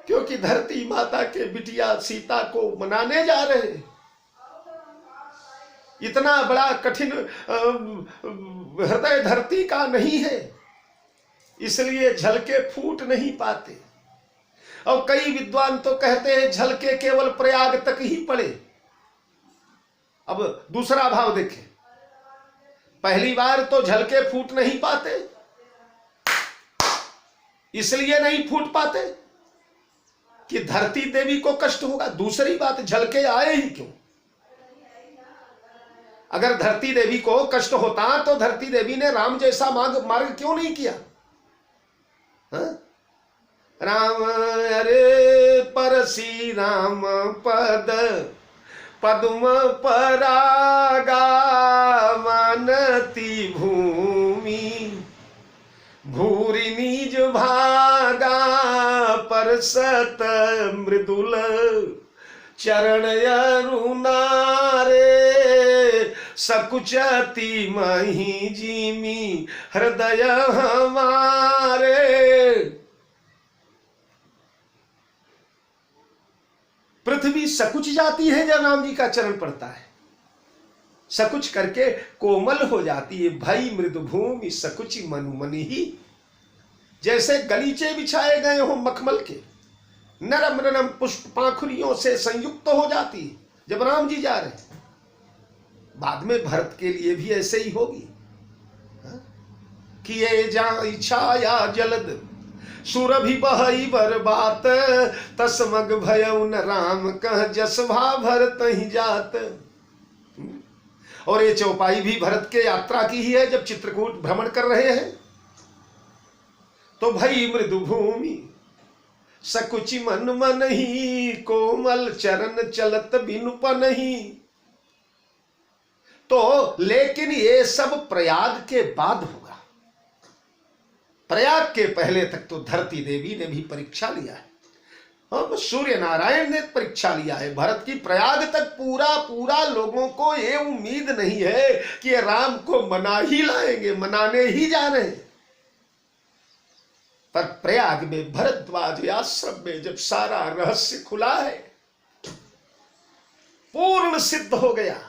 क्योंकि धरती माता के बिटिया सीता को मनाने जा रहे हैं। इतना बड़ा कठिन हृदय धरती का नहीं है, इसलिए झलके फूट नहीं पाते। और कई विद्वान तो कहते हैं झलके केवल प्रयाग तक ही पड़े। अब दूसरा भाव देखें, पहली बार तो झलके फूट नहीं पाते, इसलिए नहीं फूट पाते कि धरती देवी को कष्ट होगा। दूसरी बात, झलके आए ही क्यों? अगर धरती देवी को कष्ट होता तो धरती देवी ने राम जैसा मार्ग क्यों नहीं किया? राम अरे परसी राम पद पद्म परागा मानती भूमि, भूरि निज भागा परसत मृदुल, चरण अरुणारे सकुचती मही जिमी हृदय हमारे। पृथ्वी सकुच जाती है जब राम जी का चरण पड़ता है, सकुच करके कोमल हो जाती है। भई मृदु भूमि सकुचि मनु मनि ही, जैसे गलीचे बिछाए गए हो मखमल के, नरम नरम पुष्प पाखुरियों से संयुक्त हो जाती है जब राम जी जा रहे हैं। बाद में भरत के लिए भी ऐसे ही होगी। किए जाई छाया जलद सुरभि बहई बरबात, तस्मग भयउ न राम कह जसभा भरत ही जात। और ये चौपाई भी भरत के यात्रा की ही है। जब चित्रकूट भ्रमण कर रहे हैं तो भई मृदु भूमि सकुचि मन मन ही, कोमल चरण चलत बिनुपन ही। तो लेकिन ये सब प्रयाग के बाद होगा। प्रयाग के पहले तक तो धरती देवी ने भी परीक्षा लिया है, अब सूर्य नारायण ने परीक्षा लिया है। भरत की प्रयाग तक पूरा पूरा लोगों को ये उम्मीद नहीं है कि ये राम को मना ही लाएंगे, मनाने ही जा रहे हैं। पर प्रयाग में भरद्वाज आश्रम में जब सारा रहस्य खुला है, पूर्ण सिद्ध हो गया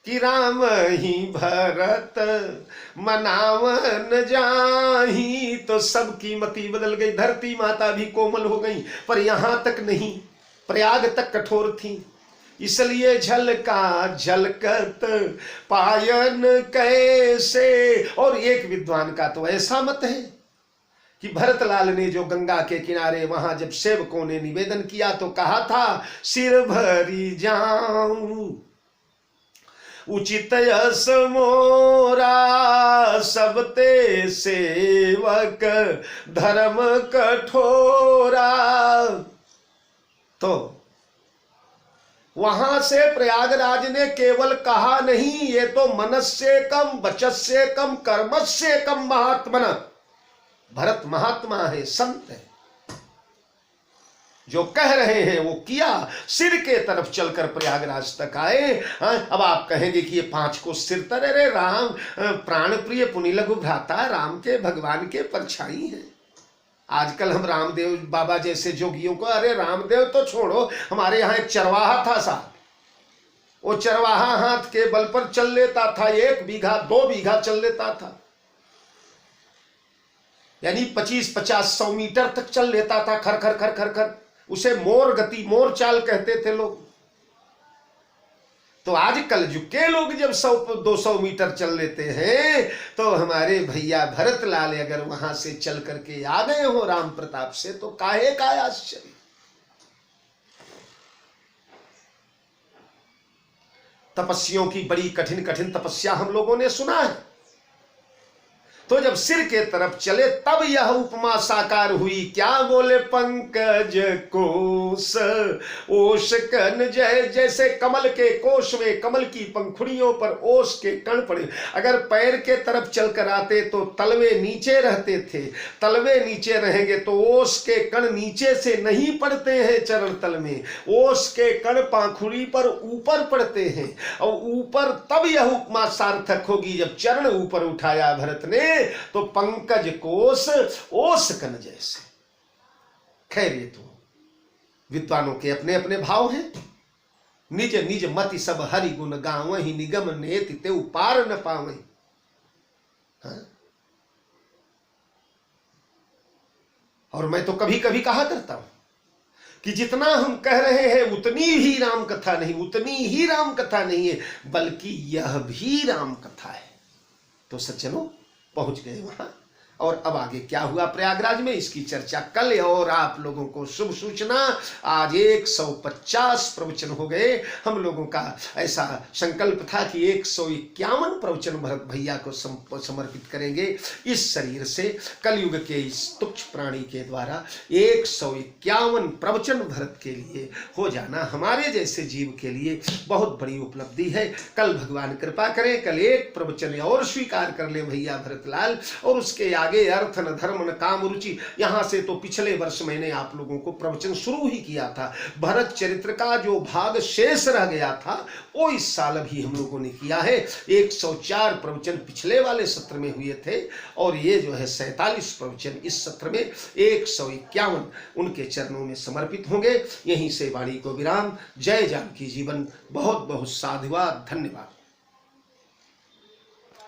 कि राम ही भरत मनावन जाही, तो सबकी मति बदल गई। धरती माता भी कोमल हो गई, पर यहां तक नहीं, प्रयाग तक कठोर थी। इसलिए झलका झलकत पायन कैसे। और एक विद्वान का तो ऐसा मत है कि भरतलाल ने जो गंगा के किनारे वहां जब सेवकों ने निवेदन किया तो कहा था, सिर भरी जाऊं उचित यस मोरा, सबते सेवक धर्म कठोरा। तो वहां से प्रयागराज ने केवल कहा नहीं, ये तो मनस्य कम वचस्य कम कर्मस्य कम महात्मन। भरत महात्मा है, संत है, जो कह रहे हैं वो किया। सिर के तरफ चलकर प्रयागराज तक आए। अब आप कहेंगे कि ये 5 को सिर तर, अरे राम प्राण प्रिय पुनि लघु भ्राता, राम के भगवान के परछाई हैं। आजकल हम रामदेव बाबा जैसे जोगियों को, अरे रामदेव तो छोड़ो, हमारे यहाँ एक चरवाहा था साहब, वो चरवाहा हाथ के बल पर चल लेता था, 1 बीघा 2 बीघा चल लेता था, यानी 25-50-100 मीटर तक चल लेता था, खर खर खर खर खर। उसे मोर गति, मोर चाल कहते थे लोग। तो आजकल जो के लोग जब 100-200 मीटर चल लेते हैं, तो हमारे भैया भरतलाल अगर वहां से चल करके आ गए हो राम प्रताप से, तो काहे का आश्चर्य। तपस्वियों की बड़ी कठिन कठिन तपस्या हम लोगों ने सुना है। तो जब सिर के तरफ चले तब यह उपमा साकार हुई। क्या बोले, पंकज कोश ओश कन जय, जैसे कमल के कोश में कमल की पंखुड़ियों पर ओस के कण पड़े। अगर पैर के तरफ चलकर आते तो तलवे नीचे रहते थे, तलवे नीचे रहेंगे तो ओस के कण नीचे से नहीं पड़ते हैं चरण तल में, ओस के कण पाखुड़ी पर ऊपर पड़ते हैं। और ऊपर तब यह उपमा सार्थक होगी जब चरण ऊपर उठाया भरत ने, तो पंकज कोश ओस कन जैसे। खैर ये तो विद्वानों के अपने अपने भाव हैं। निज निज मति सब हरि गुण गावहि, निगम नेति तेउ पार न पावहि। और मैं तो कभी कभी कहा करता हूं कि जितना हम कह रहे हैं उतनी ही राम कथा नहीं, उतनी ही राम कथा नहीं है, बल्कि यह भी राम कथा है। तो सज्जनों, पहुंच गए वहां, और अब आगे क्या हुआ प्रयागराज में, इसकी चर्चा कल। और आप लोगों को शुभ सूचना, आज 150 प्रवचन हो गए। हम लोगों का ऐसा संकल्प था कि 151 प्रवचन भरत भैया को समर्पित करेंगे इस शरीर से। कलयुग के इस तुच्छ प्राणी के द्वारा 151 प्रवचन भरत के लिए हो जाना हमारे जैसे जीव के लिए बहुत बड़ी उपलब्धि है। कल भगवान कृपा करें, कल एक प्रवचन और स्वीकार कर ले भैया भरतलाल, और उसके आगे अर्थ न धर्म न काम रुचि। यहां से तो पिछले वर्ष मैंने आप लोगों को प्रवचन शुरू ही किया था। भरत चरित्र का जो भाग शेष रह गया था वो इस साल भी हम लोगों ने किया है। 104 प्रवचन पिछले वाले सत्र में हुए थे और ये जो है 47 प्रवचन इस सत्र में 151 उनके चरणों में समर्पित होंगे। यहीं से वाणी को विराम। जय जानकी जीवन। बहुत बहुत साधुवाद, धन्यवाद।